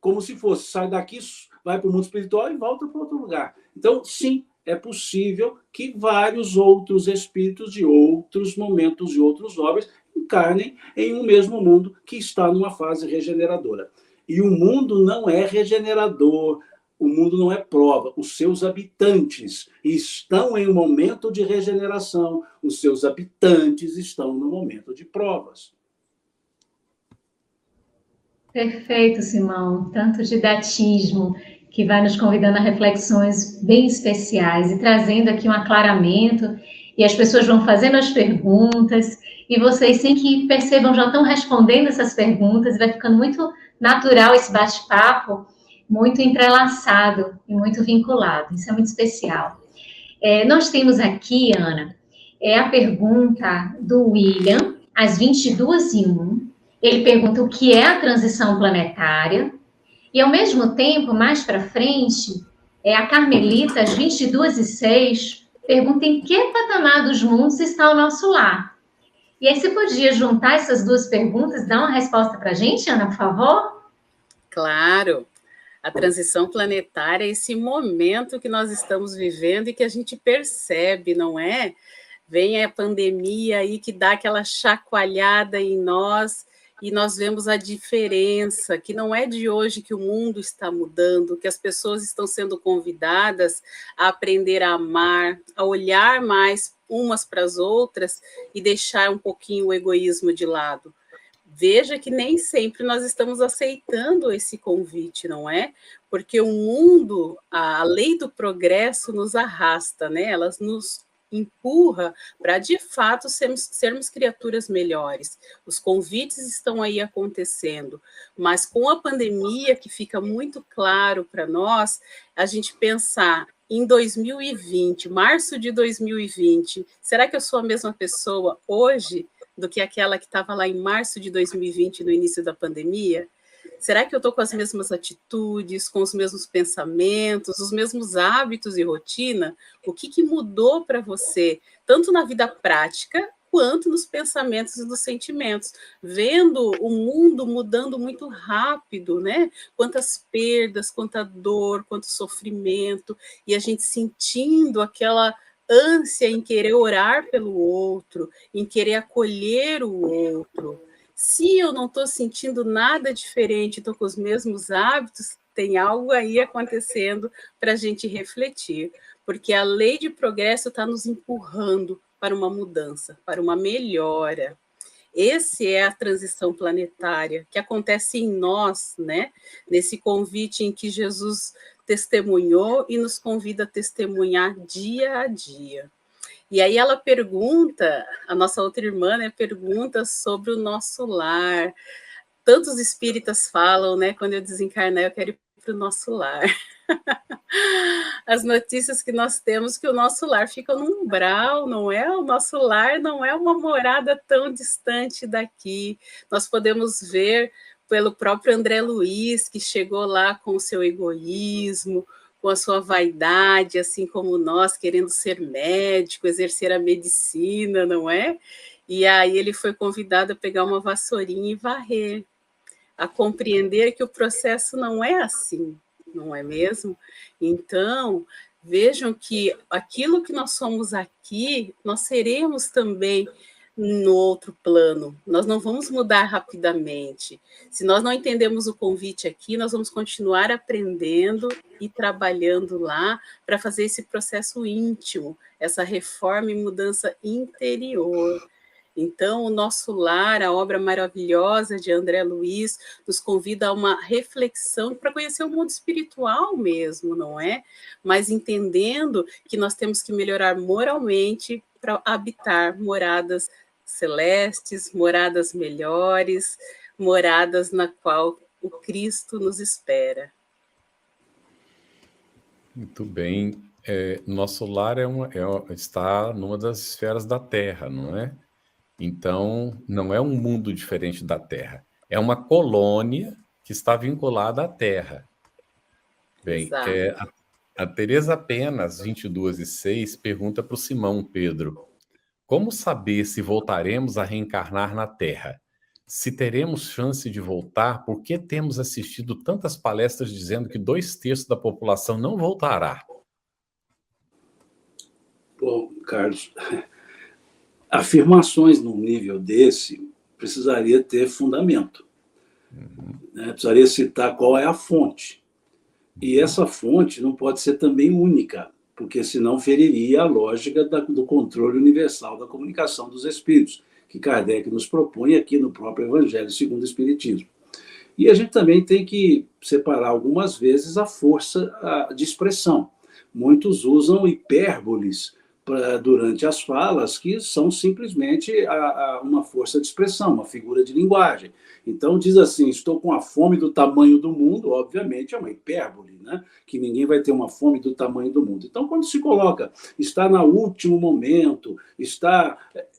Como se fosse, sai daqui, vai para o mundo espiritual e volta para outro lugar. Então, sim, é possível que vários outros espíritos de outros momentos e outros orbes encarnem em um mesmo mundo que está numa fase regeneradora. E o mundo não é regenerador, o mundo não é prova. Os seus habitantes estão em um momento de regeneração, os seus habitantes estão no momento de provas. Perfeito, Simão. Tanto didatismo que vai nos convidando a reflexões bem especiais e trazendo aqui um aclaramento, e as pessoas vão fazendo as perguntas, e vocês, sem que percebam, já estão respondendo essas perguntas, e vai ficando muito natural esse bate-papo, muito entrelaçado e muito vinculado. Isso é muito especial. Nós temos aqui, Ana, a pergunta do William, às 22h01. Ele pergunta o que é a transição planetária. E, ao mesmo tempo, mais para frente, a Carmelita, às 22h06, pergunta em que patamar dos mundos está o nosso lar. E aí, você podia juntar essas duas perguntas e dar uma resposta para a gente, Ana, por favor? Claro. A transição planetária é esse momento que nós estamos vivendo e que a gente percebe, não é? Vem a pandemia aí que dá aquela chacoalhada em nós e nós vemos a diferença, que não é de hoje que o mundo está mudando, que as pessoas estão sendo convidadas a aprender a amar, a olhar mais umas para as outras e deixar um pouquinho o egoísmo de lado. Veja que nem sempre nós estamos aceitando esse convite, não é? Porque o mundo, a lei do progresso nos arrasta, né? Ela nos empurra para, de fato, sermos criaturas melhores. Os convites estão aí acontecendo, mas com a pandemia, que fica muito claro para nós, a gente pensar em 2020, março de 2020, será que eu sou a mesma pessoa hoje do que aquela que estava lá em março de 2020, no início da pandemia? Será que eu estou com as mesmas atitudes, com os mesmos pensamentos, os mesmos hábitos e rotina? O que mudou para você, tanto na vida prática, quanto nos pensamentos e nos sentimentos? Vendo o mundo mudando muito rápido, né? Quantas perdas, quanta dor, quanto sofrimento, e a gente sentindo aquela ânsia em querer orar pelo outro, em querer acolher o outro. Se eu não estou sentindo nada diferente, estou com os mesmos hábitos, tem algo aí acontecendo para a gente refletir, porque a lei de progresso está nos empurrando para uma mudança, para uma melhora. Essa é a transição planetária que acontece em nós, né? Nesse convite em que Jesus testemunhou e nos convida a testemunhar dia a dia. E aí ela pergunta, a nossa outra irmã, né, pergunta sobre o nosso lar. Tantos espíritas falam, né, quando eu desencarnar, eu quero ir para o nosso lar. As notícias que nós temos que o nosso lar fica no umbral, não é? O nosso lar não é uma morada tão distante daqui. Nós podemos ver pelo próprio André Luiz, que chegou lá com o seu egoísmo, com a sua vaidade, assim como nós, querendo ser médico, exercer a medicina, não é? E aí ele foi convidado a pegar uma vassourinha e varrer, a compreender que o processo não é assim, não é mesmo? Então, Vejam que aquilo que nós somos aqui, nós seremos também no outro plano. Nós não vamos mudar rapidamente. Se nós não entendemos o convite aqui, nós vamos continuar aprendendo e trabalhando lá para fazer esse processo íntimo, essa reforma e mudança interior. Então, o nosso lar, a obra maravilhosa de André Luiz, nos convida a uma reflexão para conhecer o mundo espiritual mesmo, não é? Mas entendendo que nós temos que melhorar moralmente para habitar moradas celestes, moradas melhores, moradas na qual o Cristo nos espera. Muito bem. Nosso lar está numa das esferas da Terra, não é? Então, não é um mundo diferente da Terra. É uma colônia que está vinculada à Terra. Bem, a Teresa Penas, 22:6, pergunta para o Simão Pedro: como saber se voltaremos a reencarnar na Terra? Se teremos chance de voltar, por que temos assistido tantas palestras dizendo que 2/3 da população não voltará? Bom, Carlos, afirmações num nível desse precisaria ter fundamento. Né? Precisaria citar qual é a fonte. E essa fonte não pode ser também única, porque senão feriria a lógica do controle universal da comunicação dos espíritos, que Kardec nos propõe aqui no próprio Evangelho segundo o Espiritismo. E a gente também tem que separar algumas vezes a força de expressão. Muitos usam hipérboles durante as falas, que são simplesmente uma força de expressão, uma figura de linguagem. Então, diz assim: estou com a fome do tamanho do mundo, obviamente é uma hipérbole, né? Que ninguém vai ter uma fome do tamanho do mundo. Então, quando se coloca, está no último momento,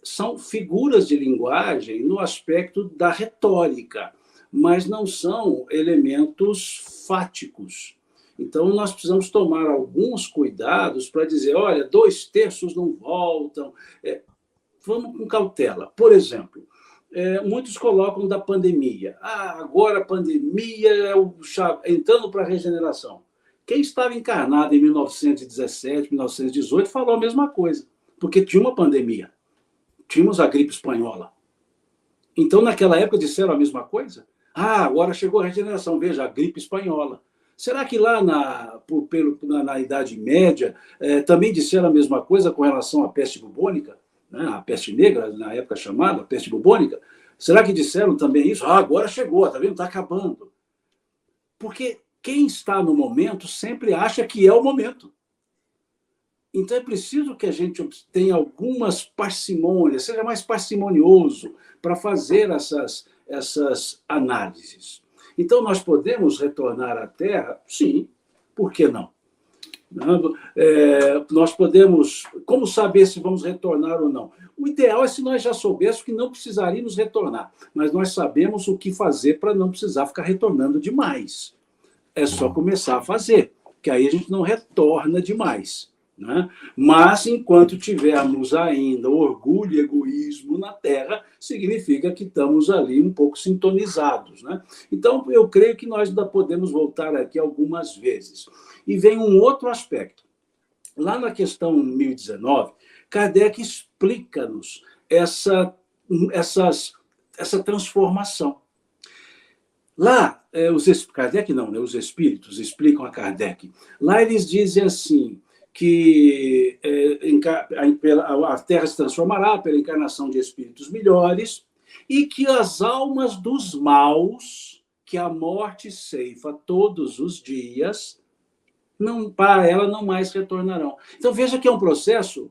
são figuras de linguagem no aspecto da retórica, mas não são elementos fáticos. Então, nós precisamos tomar alguns cuidados para dizer, olha, 2/3 não voltam. Vamos com cautela. Por exemplo, muitos colocam da pandemia. Agora a pandemia é entrando para a regeneração. Quem estava encarnado em 1917, 1918, falou a mesma coisa, porque tinha uma pandemia. Tínhamos a gripe espanhola. Então, naquela época, disseram a mesma coisa? Agora chegou a regeneração, veja, a gripe espanhola. Será que lá na Idade Média também disseram a mesma coisa com relação à peste bubônica? Né? A peste negra, na época chamada, a peste bubônica? Será que disseram também isso? Agora chegou, tá vendo? Está acabando. Porque quem está no momento sempre acha que é o momento. Então é preciso que a gente tenha algumas parcimônias, seja mais parcimonioso para fazer essas análises. Então, nós podemos retornar à Terra? Sim, por que não? Nós podemos... Como saber se vamos retornar ou não? O ideal é se nós já soubéssemos que não precisaríamos retornar, mas nós sabemos o que fazer para não precisar ficar retornando demais. É só começar a fazer, que aí a gente não retorna demais. Né? Mas, enquanto tivermos ainda orgulho e egoísmo na Terra, significa que estamos ali um pouco sintonizados. Né? Então, eu creio que nós ainda podemos voltar aqui algumas vezes. E vem um outro aspecto. Lá na questão 1019, Kardec explica-nos essa transformação. Lá, Kardec não, né? Os espíritos explicam a Kardec. Lá eles dizem assim, que a Terra se transformará pela encarnação de espíritos melhores e que as almas dos maus, que a morte ceifa todos os dias, para ela não mais retornarão. Então, veja que é um processo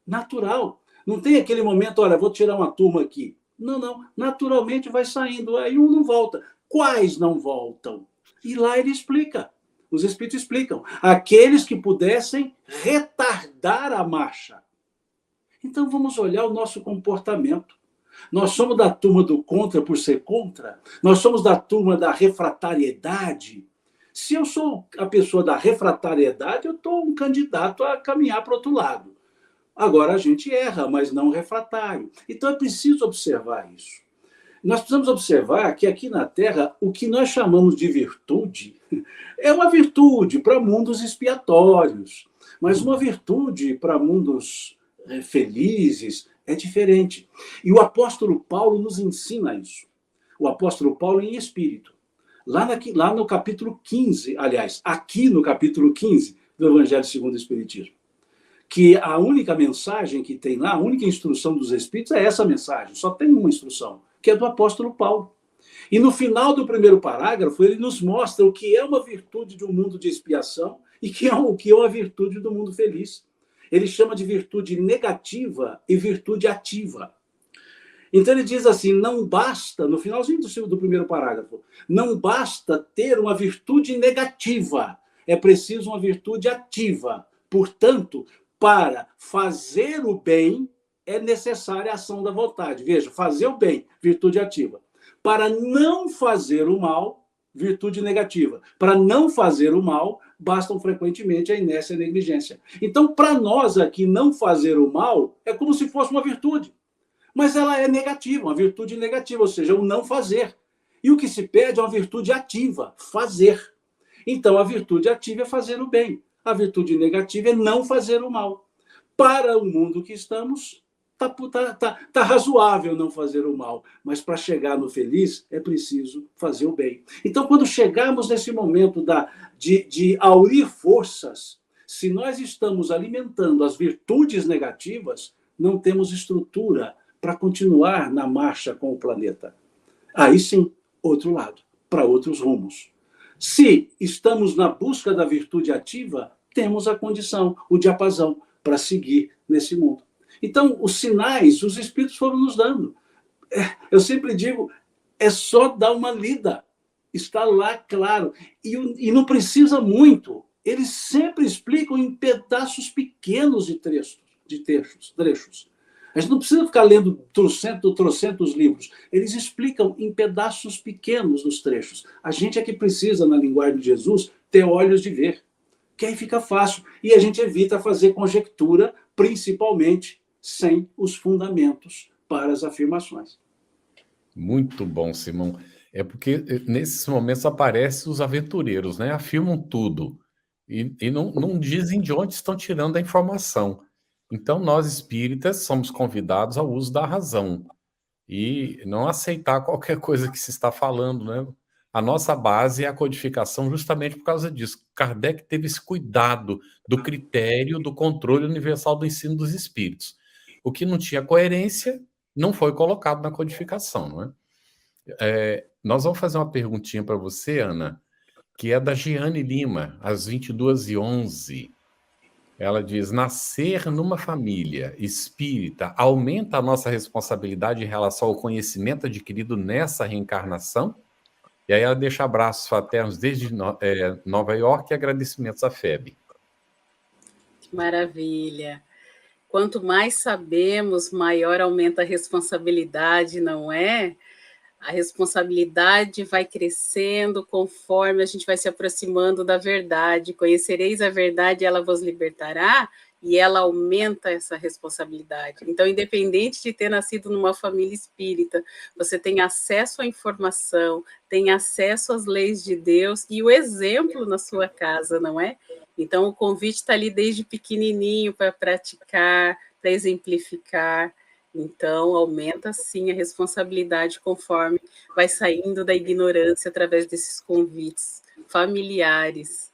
natural. Não tem aquele momento, olha, vou tirar uma turma aqui. Não. Naturalmente vai saindo. Aí um não volta. Quais não voltam? E lá ele explica. Os espíritos explicam. Aqueles que pudessem retardar a marcha. Então, vamos olhar o nosso comportamento. Nós somos da turma do contra por ser contra? Nós somos da turma da refratariedade? Se eu sou a pessoa da refratariedade, eu estou um candidato a caminhar para o outro lado. Agora, a gente erra, mas não refratário. Então, é preciso observar isso. nós precisamos observar que aqui na Terra, o que nós chamamos de virtude é uma virtude para mundos expiatórios, mas uma virtude para mundos felizes é diferente. E o apóstolo Paulo nos ensina isso. O apóstolo Paulo em espírito. Lá no capítulo 15, aliás, aqui no capítulo 15 do Evangelho segundo o Espiritismo, que a única mensagem que tem lá, a única instrução dos Espíritos é essa mensagem, só tem uma instrução, que é do apóstolo Paulo. E no final do primeiro parágrafo, ele nos mostra o que é uma virtude de um mundo de expiação e o que é uma virtude do mundo feliz. Ele chama de virtude negativa e virtude ativa. Então ele diz assim, não basta, no finalzinho do primeiro parágrafo, não basta ter uma virtude negativa, é preciso uma virtude ativa. Portanto, para fazer o bem, é necessária a ação da vontade. Veja, fazer o bem, virtude ativa. Para não fazer o mal, virtude negativa. Para não fazer o mal, bastam frequentemente a inércia e a negligência. Então, para nós aqui, não fazer o mal é como se fosse uma virtude. Mas ela é negativa, uma virtude negativa, ou seja, o não fazer. E o que se pede é uma virtude ativa, fazer. Então, a virtude ativa é fazer o bem. A virtude negativa é não fazer o mal. Para o mundo que estamos, tá razoável não fazer o mal, mas para chegar no feliz é preciso fazer o bem. Então, quando chegarmos nesse momento de aurir forças, se nós estamos alimentando as virtudes negativas, não temos estrutura para continuar na marcha com o planeta. Aí sim, outro lado, para outros rumos. Se estamos na busca da virtude ativa, temos a condição, o diapasão, para seguir nesse mundo. Então, os sinais, os Espíritos foram nos dando. Eu sempre digo, é só dar uma lida. Está lá, claro. E não precisa muito. Eles sempre explicam em pedaços pequenos de trechos. A gente não precisa ficar lendo trocentos livros. Eles explicam em pedaços pequenos nos trechos. A gente é que precisa, na linguagem de Jesus, ter olhos de ver. Que aí fica fácil. E a gente evita fazer conjectura, principalmente sem os fundamentos para as afirmações. Muito bom, Simão. É porque nesses momentos aparecem os aventureiros, né? Afirmam tudo. E não dizem de onde estão tirando a informação. Então, nós espíritas somos convidados ao uso da razão e não aceitar qualquer coisa que se está falando, né? A nossa base é a codificação justamente por causa disso. Kardec teve esse cuidado do critério do controle universal do ensino dos espíritos. O que não tinha coerência não foi colocado na codificação, não é? Nós vamos fazer uma perguntinha para você, Ana, que é da Giane Lima, às 22h11. Ela diz, nascer numa família espírita aumenta a nossa responsabilidade em relação ao conhecimento adquirido nessa reencarnação? E aí ela deixa abraços fraternos desde Nova York e agradecimentos à FEB. Que maravilha. Quanto mais sabemos, maior aumenta a responsabilidade, não é? A responsabilidade vai crescendo conforme a gente vai se aproximando da verdade. Conhecereis a verdade, ela vos libertará, e ela aumenta essa responsabilidade. Então, independente de ter nascido numa família espírita, você tem acesso à informação, tem acesso às leis de Deus e o exemplo na sua casa, não é? Então, o convite está ali desde pequenininho para praticar, para exemplificar. Então, aumenta, sim, a responsabilidade conforme vai saindo da ignorância através desses convites familiares.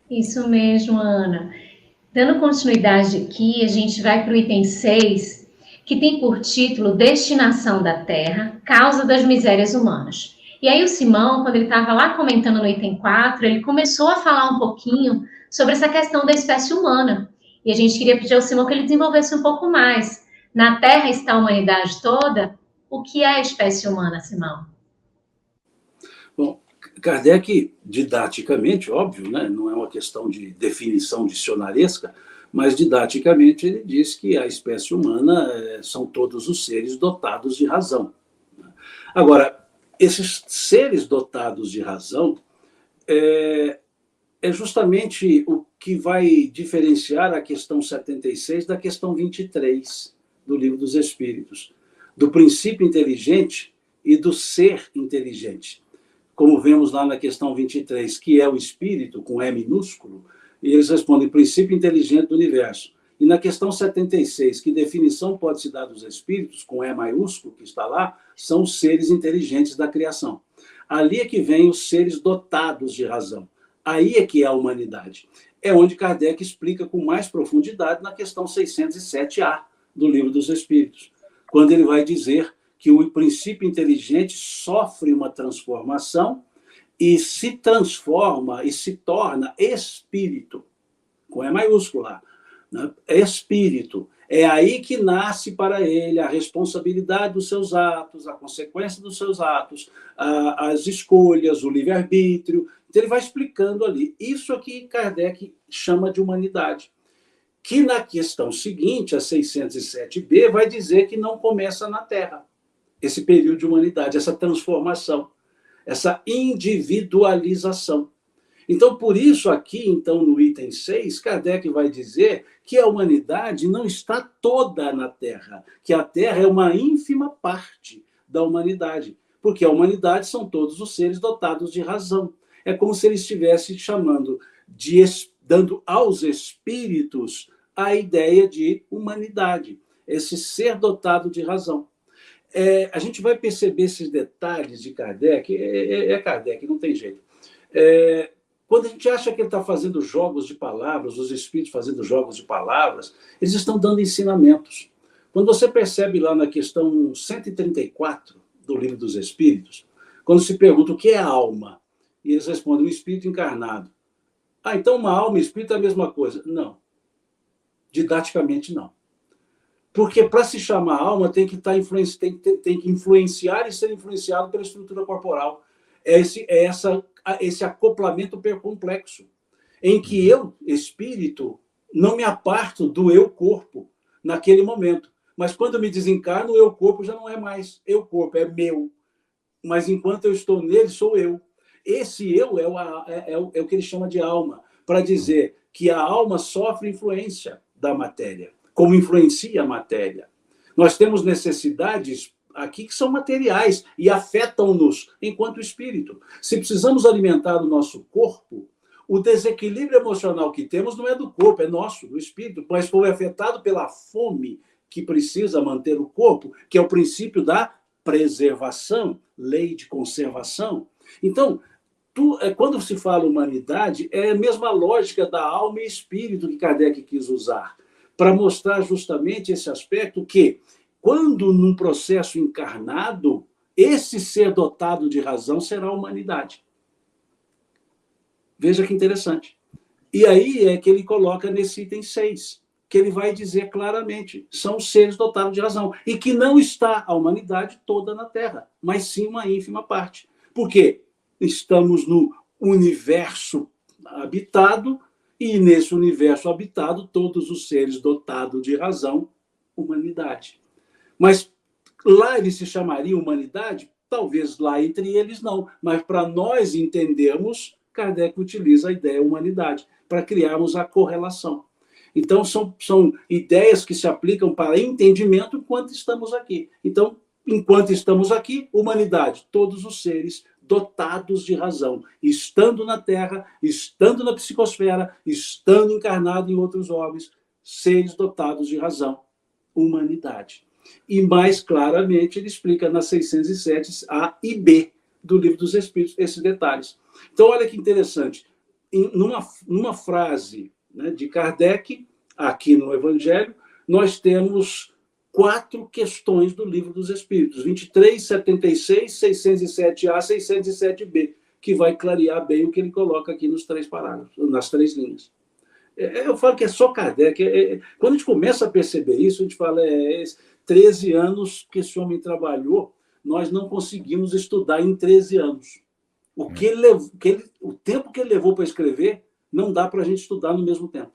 Isso mesmo, Ana. Dando continuidade aqui, a gente vai para o item 6, que tem por título Destinação da Terra, Causa das Misérias Humanas. E aí o Simão, quando ele estava lá comentando no item 4, ele começou a falar um pouquinho sobre essa questão da espécie humana. E a gente queria pedir ao Simão que ele desenvolvesse um pouco mais. Na Terra está a humanidade toda? O que é a espécie humana, Simão? Bom, Kardec, didaticamente, óbvio, né? Não é uma questão de definição dicionaresca, mas didaticamente ele diz que a espécie humana são todos os seres dotados de razão. Agora, esses seres dotados de razão é justamente o que vai diferenciar a questão 76 da questão 23 do Livro dos Espíritos. do princípio inteligente e do ser inteligente. Como vemos lá na questão 23, que é o espírito, com E minúsculo, e eles respondem princípio inteligente do universo. E na questão 76, que definição pode se dar dos espíritos, com E maiúsculo, que está lá, são os seres inteligentes da criação. Ali é que vem os seres dotados de razão. Aí é que é a humanidade. É onde Kardec explica com mais profundidade na questão 607A do Livro dos Espíritos, quando ele vai dizer que o princípio inteligente sofre uma transformação e se transforma e se torna espírito, com E maiúsculo lá, né? Espírito. É aí que nasce para ele a responsabilidade dos seus atos, a consequência dos seus atos, as escolhas, o livre-arbítrio. Então ele vai explicando ali. Isso aqui Kardec chama de humanidade. Que na questão seguinte, a 607b, vai dizer que não começa na Terra esse período de humanidade, essa transformação, essa individualização. Então, por isso, aqui, então, no item 6, Kardec vai dizer que a humanidade não está toda na Terra, que a Terra é uma ínfima parte da humanidade, porque a humanidade são todos os seres dotados de razão. É como se ele estivesse chamando, dando aos espíritos a ideia de humanidade, esse ser dotado de razão. A gente vai perceber esses detalhes de Kardec, é Kardec, não tem jeito. Quando a gente acha que ele está fazendo jogos de palavras, os espíritos fazendo jogos de palavras, eles estão dando ensinamentos. Quando você percebe lá na questão 134 do Livro dos Espíritos, quando se pergunta o que é a alma, e eles respondem, um espírito encarnado. Então uma alma e espírito é a mesma coisa. Não. Didaticamente, não. Porque para se chamar alma tem que influenciar e ser influenciado pela estrutura corporal. Esse acoplamento percomplexo, em que eu, espírito, não me aparto do eu-corpo naquele momento. Mas quando eu me desencarno, o eu-corpo já não é mais eu-corpo, é meu. Mas enquanto eu estou nele, sou eu. Esse eu é o que ele chama de alma, para dizer que a alma sofre influência da matéria, como influencia a matéria. Nós temos necessidades aqui que são materiais e afetam-nos enquanto espírito. Se precisamos alimentar o nosso corpo, o desequilíbrio emocional que temos não é do corpo, é nosso, do espírito, mas foi afetado pela fome que precisa manter o corpo, que é o princípio da preservação, lei de conservação. Então, quando se fala humanidade, é a mesma lógica da alma e espírito que Kardec quis usar, para mostrar justamente esse aspecto que, quando num processo encarnado, esse ser dotado de razão será a humanidade. Veja que interessante. E aí é que ele coloca nesse item 6, que ele vai dizer claramente, são os seres dotados de razão, e que não está a humanidade toda na Terra, mas sim uma ínfima parte. Por quê? Estamos no universo habitado, e nesse universo habitado, todos os seres dotados de razão, humanidade. Mas lá eles se chamariam humanidade? Talvez lá entre eles não, mas para nós entendermos, Kardec utiliza a ideia humanidade, para criarmos a correlação. Então, são ideias que se aplicam para entendimento enquanto estamos aqui. Então, enquanto estamos aqui, humanidade, todos os seres dotados de razão, estando na Terra, estando na psicosfera, estando encarnado em outros órgãos, seres dotados de razão, humanidade. E mais claramente ele explica nas 607 A e B do Livro dos Espíritos esses detalhes. Então, olha que interessante, numa frase, né, de Kardec, aqui no Evangelho, nós temos 4 questões do Livro dos Espíritos, 23, 76, 607A, 607B, que vai clarear bem o que ele coloca aqui nos 3 parágrafos, nas 3 linhas. Eu falo que é só Kardec. Quando a gente começa a perceber isso, a gente fala, 13 anos que esse homem trabalhou, nós não conseguimos estudar em 13 anos. O tempo que ele levou para escrever, não dá para a gente estudar no mesmo tempo.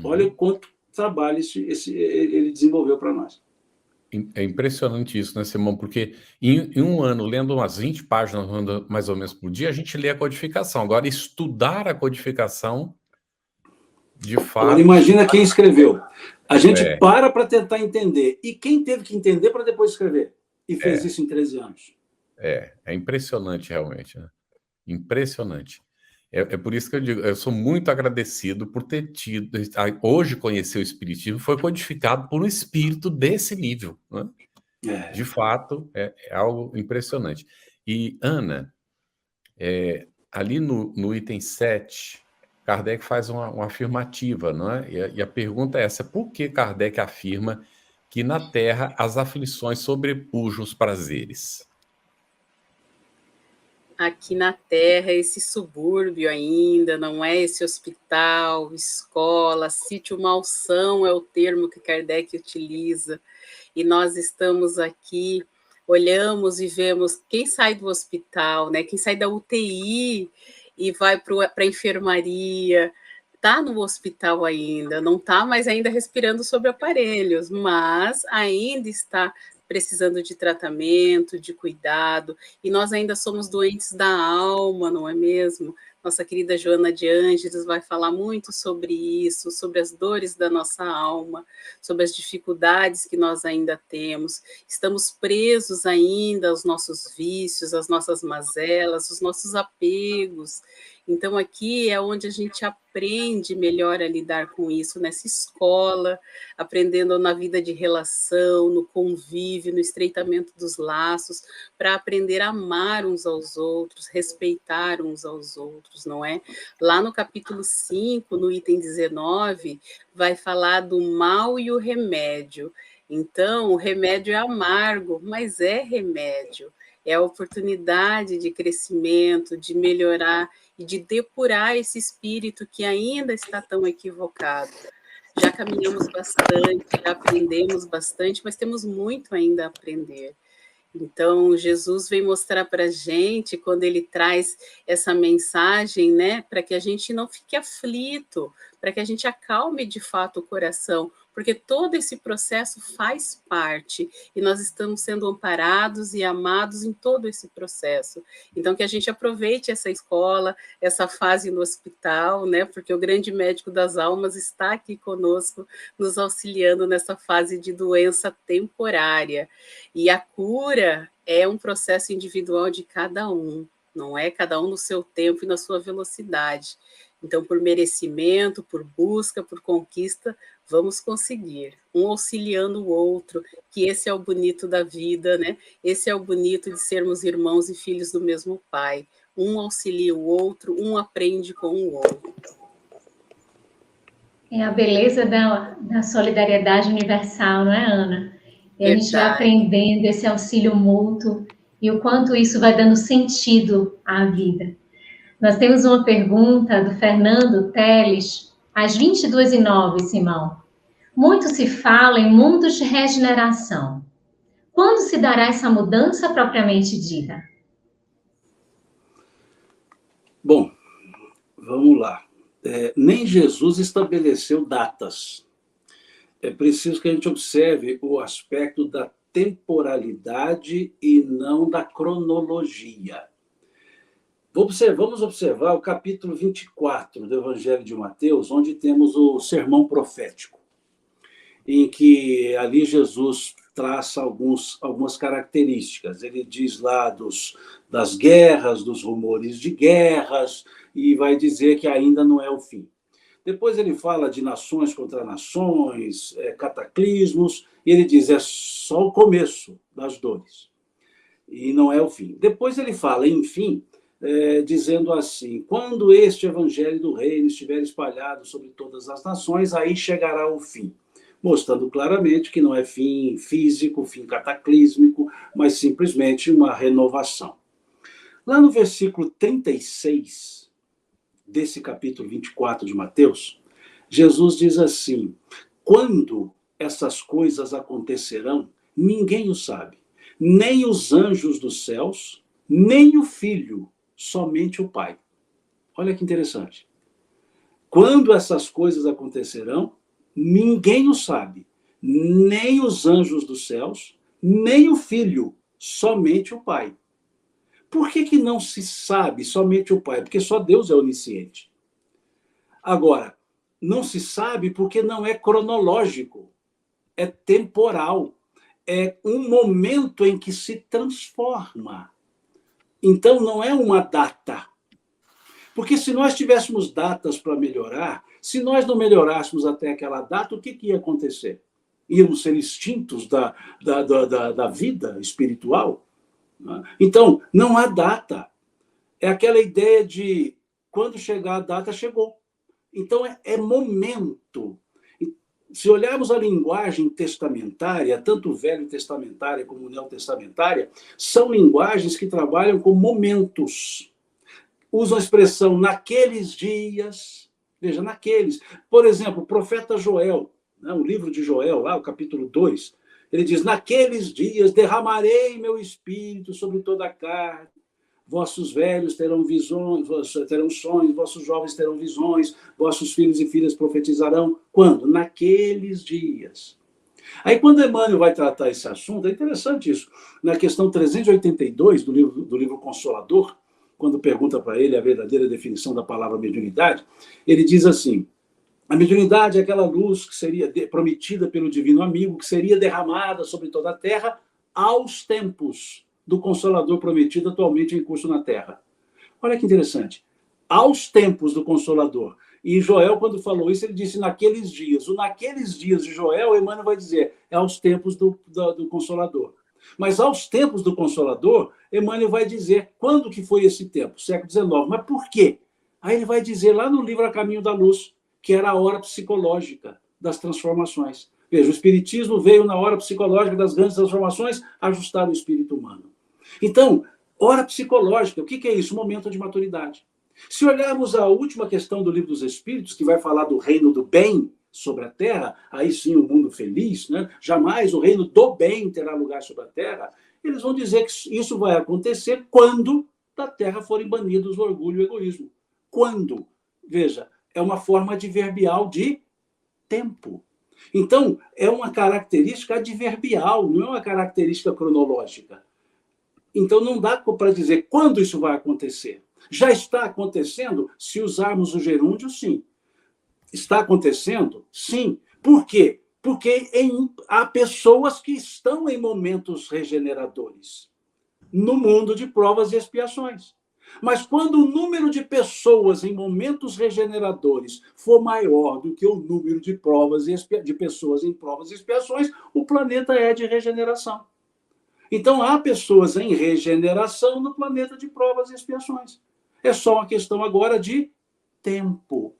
Olha quanto trabalho ele desenvolveu para nós. É impressionante isso, né, Simão? Porque em um ano, lendo umas 20 páginas, mais ou menos por dia, a gente lê a codificação. Agora, estudar a codificação, de fato... Agora, imagina quem escreveu. A gente para tentar entender. E quem teve que entender para depois escrever? E fez isso em 13 anos. É impressionante, realmente, né? Impressionante. É por isso que eu digo, eu sou muito agradecido por ter tido, hoje conhecer o Espiritismo foi codificado por um espírito desse nível, né? De fato, é algo impressionante. E, Ana, ali no item 7, Kardec faz uma afirmativa, não é? E a pergunta é essa: por que Kardec afirma que na Terra as aflições sobrepujam os prazeres? Aqui na Terra, esse subúrbio ainda, não é esse hospital, escola, sítio malsão é o termo que Kardec utiliza, e nós estamos aqui, olhamos e vemos quem sai do hospital, né? Quem sai da UTI e vai para a enfermaria, está no hospital ainda, não está mais ainda respirando sobre aparelhos, mas ainda está precisando de tratamento, de cuidado, e nós ainda somos doentes da alma, não é mesmo? Nossa querida Joana de Ângeles vai falar muito sobre isso, sobre as dores da nossa alma, sobre as dificuldades que nós ainda temos. Estamos presos ainda aos nossos vícios, às nossas mazelas, os nossos apegos. Então, aqui é onde a gente aprende melhor a lidar com isso, nessa escola, aprendendo na vida de relação, no convívio, no estreitamento dos laços, para aprender a amar uns aos outros, respeitar uns aos outros, não é? Lá no capítulo 5, no item 19, vai falar do mal e o remédio. Então, o remédio é amargo, mas é remédio. É a oportunidade de crescimento, de melhorar e de depurar esse espírito que ainda está tão equivocado. Já caminhamos bastante, já aprendemos bastante, mas temos muito ainda a aprender. Então, Jesus vem mostrar para a gente, quando ele traz essa mensagem, né, para que a gente não fique aflito, para que a gente acalme de fato o coração, porque todo esse processo faz parte, e nós estamos sendo amparados e amados em todo esse processo. Então, que a gente aproveite essa escola, essa fase no hospital, né, porque o grande médico das almas está aqui conosco, nos auxiliando nessa fase de doença temporária. E a cura é um processo individual de cada um, não é? Cada um no seu tempo e na sua velocidade. Então, por merecimento, por busca, por conquista, vamos conseguir, um auxiliando o outro, que esse é o bonito da vida, né? Esse é o bonito de sermos irmãos e filhos do mesmo Pai. Um auxilia o outro, um aprende com o outro. É a beleza da solidariedade universal, não é, Ana? E a gente vai aprendendo esse auxílio mútuo e o quanto isso vai dando sentido à vida. Nós temos uma pergunta do Fernando Teles, às 22h09, Simão. Muito se fala em mundos de regeneração. Quando se dará essa mudança propriamente dita? Bom, vamos lá. Nem Jesus estabeleceu datas. É preciso que a gente observe o aspecto da temporalidade e não da cronologia. Vamos observar o capítulo 24 do Evangelho de Mateus, onde temos o sermão profético, em que ali Jesus traça algumas características. Ele diz lá das guerras, dos rumores de guerras, e vai dizer que ainda não é o fim. Depois ele fala de nações contra nações, cataclismos, e ele diz, é só o começo das dores, e não é o fim. Depois ele fala, enfim, dizendo assim, quando este evangelho do reino estiver espalhado sobre todas as nações, aí chegará o fim, mostrando claramente que não é fim físico, fim cataclísmico, mas simplesmente uma renovação. Lá no versículo 36 desse capítulo 24 de Mateus, Jesus diz assim, quando essas coisas acontecerão, ninguém o sabe, nem os anjos dos céus, nem o Filho, somente o Pai. Olha que interessante. Quando essas coisas acontecerão, ninguém o sabe, nem os anjos dos céus, nem o Filho, somente o Pai. Por que não se sabe somente o Pai? Porque só Deus é onisciente. Agora, não se sabe porque não é cronológico, é temporal, é um momento em que se transforma. Então, não é uma data. Porque se nós tivéssemos datas para melhorar, se nós não melhorássemos até aquela data, o que ia acontecer? Íamos ser extintos da vida espiritual? Então, não há data. É aquela ideia de quando chegar a data, chegou. Então, é momento. Se olharmos a linguagem testamentária, tanto velho testamentária como neotestamentária, são linguagens que trabalham com momentos. Usam a expressão naqueles dias. Veja, naqueles. Por exemplo, o profeta Joel, né, o livro de Joel, lá, o capítulo 2, ele diz, naqueles dias derramarei meu espírito sobre toda a carne. Vossos velhos terão visões, terão sonhos, vossos jovens terão visões, vossos filhos e filhas profetizarão. Quando? Naqueles dias. Aí, quando Emmanuel vai tratar esse assunto, é interessante isso. Na questão 382 do livro Consolador, quando pergunta para ele a verdadeira definição da palavra mediunidade, ele diz assim, a mediunidade é aquela luz que seria prometida pelo divino amigo, que seria derramada sobre toda a terra aos tempos do Consolador prometido atualmente em curso na Terra. Olha que interessante. Aos tempos do Consolador. E Joel, quando falou isso, ele disse naqueles dias. O naqueles dias de Joel, Emmanuel vai dizer, é aos tempos do Consolador. Mas aos tempos do Consolador, Emmanuel vai dizer quando que foi esse tempo, século XIX. Mas por quê? Aí ele vai dizer lá no livro A Caminho da Luz, que era a hora psicológica das transformações. Veja, o Espiritismo veio na hora psicológica das grandes transformações ajustar o espírito humano. Então, hora psicológica, o que é isso? Momento de maturidade. Se olharmos a última questão do Livro dos Espíritos, que vai falar do reino do bem sobre a Terra, aí sim o mundo feliz, né? Jamais o reino do bem terá lugar sobre a Terra, eles vão dizer que isso vai acontecer quando da Terra forem banidos o orgulho e o egoísmo. Quando? Veja, é uma forma adverbial de tempo. Então, é uma característica adverbial, não é uma característica cronológica. Então, não dá para dizer quando isso vai acontecer. Já está acontecendo, se usarmos o gerúndio, sim. Está acontecendo? Sim. Por quê? Porque há pessoas que estão em momentos regeneradores no mundo de provas e expiações. Mas quando o número de pessoas em momentos regeneradores for maior do que o número de pessoas em provas e expiações, o planeta é de regeneração. Então, há pessoas em regeneração no planeta de provas e expiações. É só uma questão agora de tempo.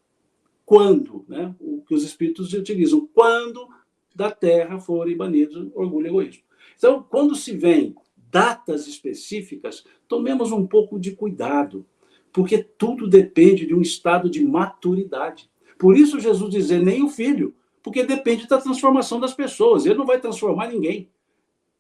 Quando, né? O que os espíritos utilizam. Quando da Terra forem banidos orgulho e egoísmo. Então, quando se vem datas específicas, tomemos um pouco de cuidado, porque tudo depende de um estado de maturidade. Por isso, Jesus dizer nem o filho, porque depende da transformação das pessoas. Ele não vai transformar ninguém.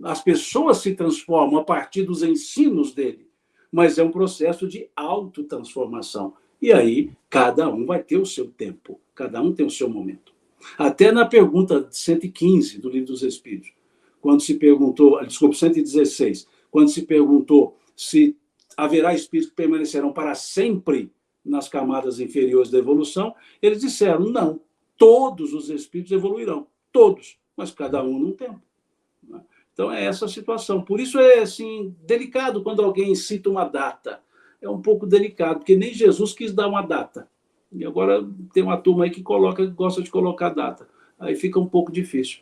As pessoas se transformam a partir dos ensinos dele, mas é um processo de autotransformação. E aí, cada um vai ter o seu tempo, cada um tem o seu momento. Até na pergunta 115 do Livro dos Espíritos, quando se perguntou, 116, quando se perguntou se haverá espíritos que permanecerão para sempre nas camadas inferiores da evolução, eles disseram, não, todos os espíritos evoluirão, todos, mas cada um num tempo. Então, é essa a situação. Por isso é assim, delicado quando alguém cita uma data. É um pouco delicado, porque nem Jesus quis dar uma data. E agora tem uma turma aí que gosta de colocar data. Aí fica um pouco difícil.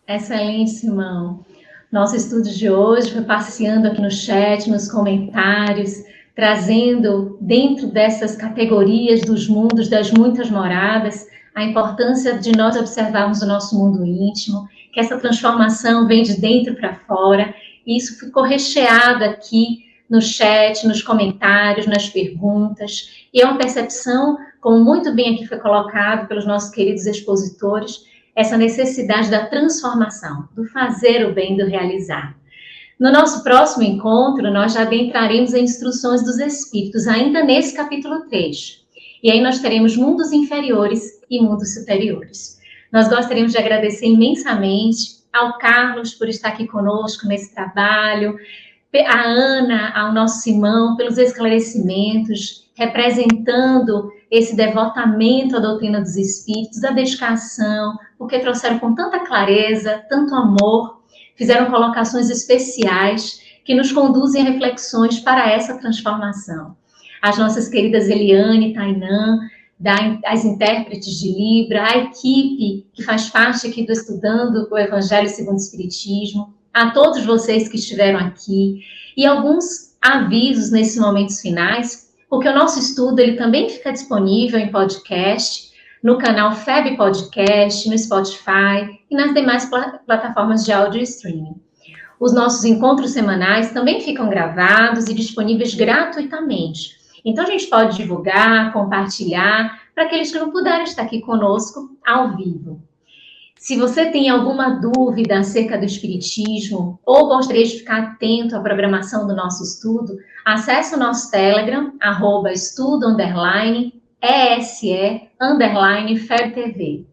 Excelente, Simão. Nosso estudo de hoje foi passeando aqui no chat, nos comentários, trazendo dentro dessas categorias dos mundos, das muitas moradas, a importância de nós observarmos o nosso mundo íntimo, que essa transformação vem de dentro para fora, e isso ficou recheado aqui no chat, nos comentários, nas perguntas, e é uma percepção, como muito bem aqui foi colocado pelos nossos queridos expositores, essa necessidade da transformação, do fazer o bem, do realizar. No nosso próximo encontro, nós já adentraremos em instruções dos Espíritos, ainda nesse capítulo 3. E aí nós teremos mundos inferiores e mundos superiores. Nós gostaríamos de agradecer imensamente ao Carlos por estar aqui conosco nesse trabalho, a Ana, ao nosso Simão, pelos esclarecimentos, representando esse devotamento à doutrina dos Espíritos, a dedicação, porque trouxeram com tanta clareza, tanto amor, fizeram colocações especiais que nos conduzem a reflexões para essa transformação. As nossas queridas Eliane e Tainã, as intérpretes de Libra, a equipe que faz parte aqui do Estudando o Evangelho segundo o Espiritismo, a todos vocês que estiveram aqui, e alguns avisos nesses momentos finais, porque o nosso estudo ele também fica disponível em podcast, no canal FEB Podcast, no Spotify e nas demais plataformas de áudio e streaming. Os nossos encontros semanais também ficam gravados e disponíveis gratuitamente. Então, a gente pode divulgar, compartilhar, para aqueles que não puderem estar aqui conosco ao vivo. Se você tem alguma dúvida acerca do Espiritismo ou gostaria de ficar atento à programação do nosso estudo, acesse o nosso Telegram, @estudo_ESE_FebTV.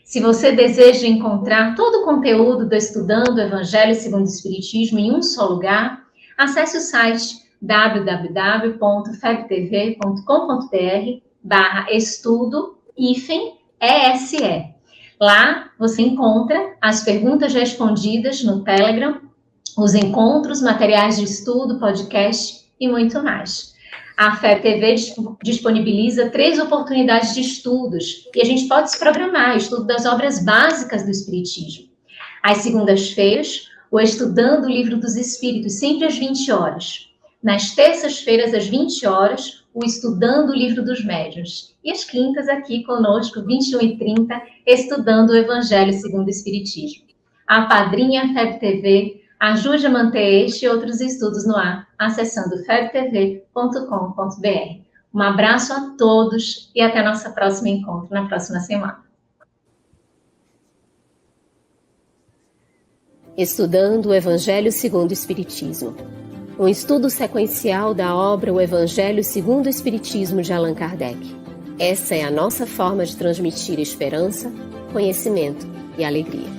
Se você deseja encontrar todo o conteúdo do Estudando o Evangelho segundo o Espiritismo em um só lugar, acesse o site www.febtv.com.br/estudo-ESE. Lá você encontra as perguntas respondidas no Telegram, os encontros, materiais de estudo, podcast e muito mais. A FebTV disponibiliza 3 oportunidades de estudos e a gente pode se programar, estudo das obras básicas do Espiritismo. Às segundas-feiras, o Estudando o Livro dos Espíritos, sempre às 20 horas. Nas terças-feiras, às 20 horas, o Estudando o Livro dos Médiuns. E às quintas, aqui conosco, 21h30, Estudando o Evangelho segundo o Espiritismo. A padrinha FebTV ajude a manter este e outros estudos no ar, acessando febtv.com.br. Um abraço a todos e até nosso próximo encontro na próxima semana. Estudando o Evangelho segundo o Espiritismo. Um estudo sequencial da obra O Evangelho segundo o Espiritismo de Allan Kardec. Essa é a nossa forma de transmitir esperança, conhecimento e alegria.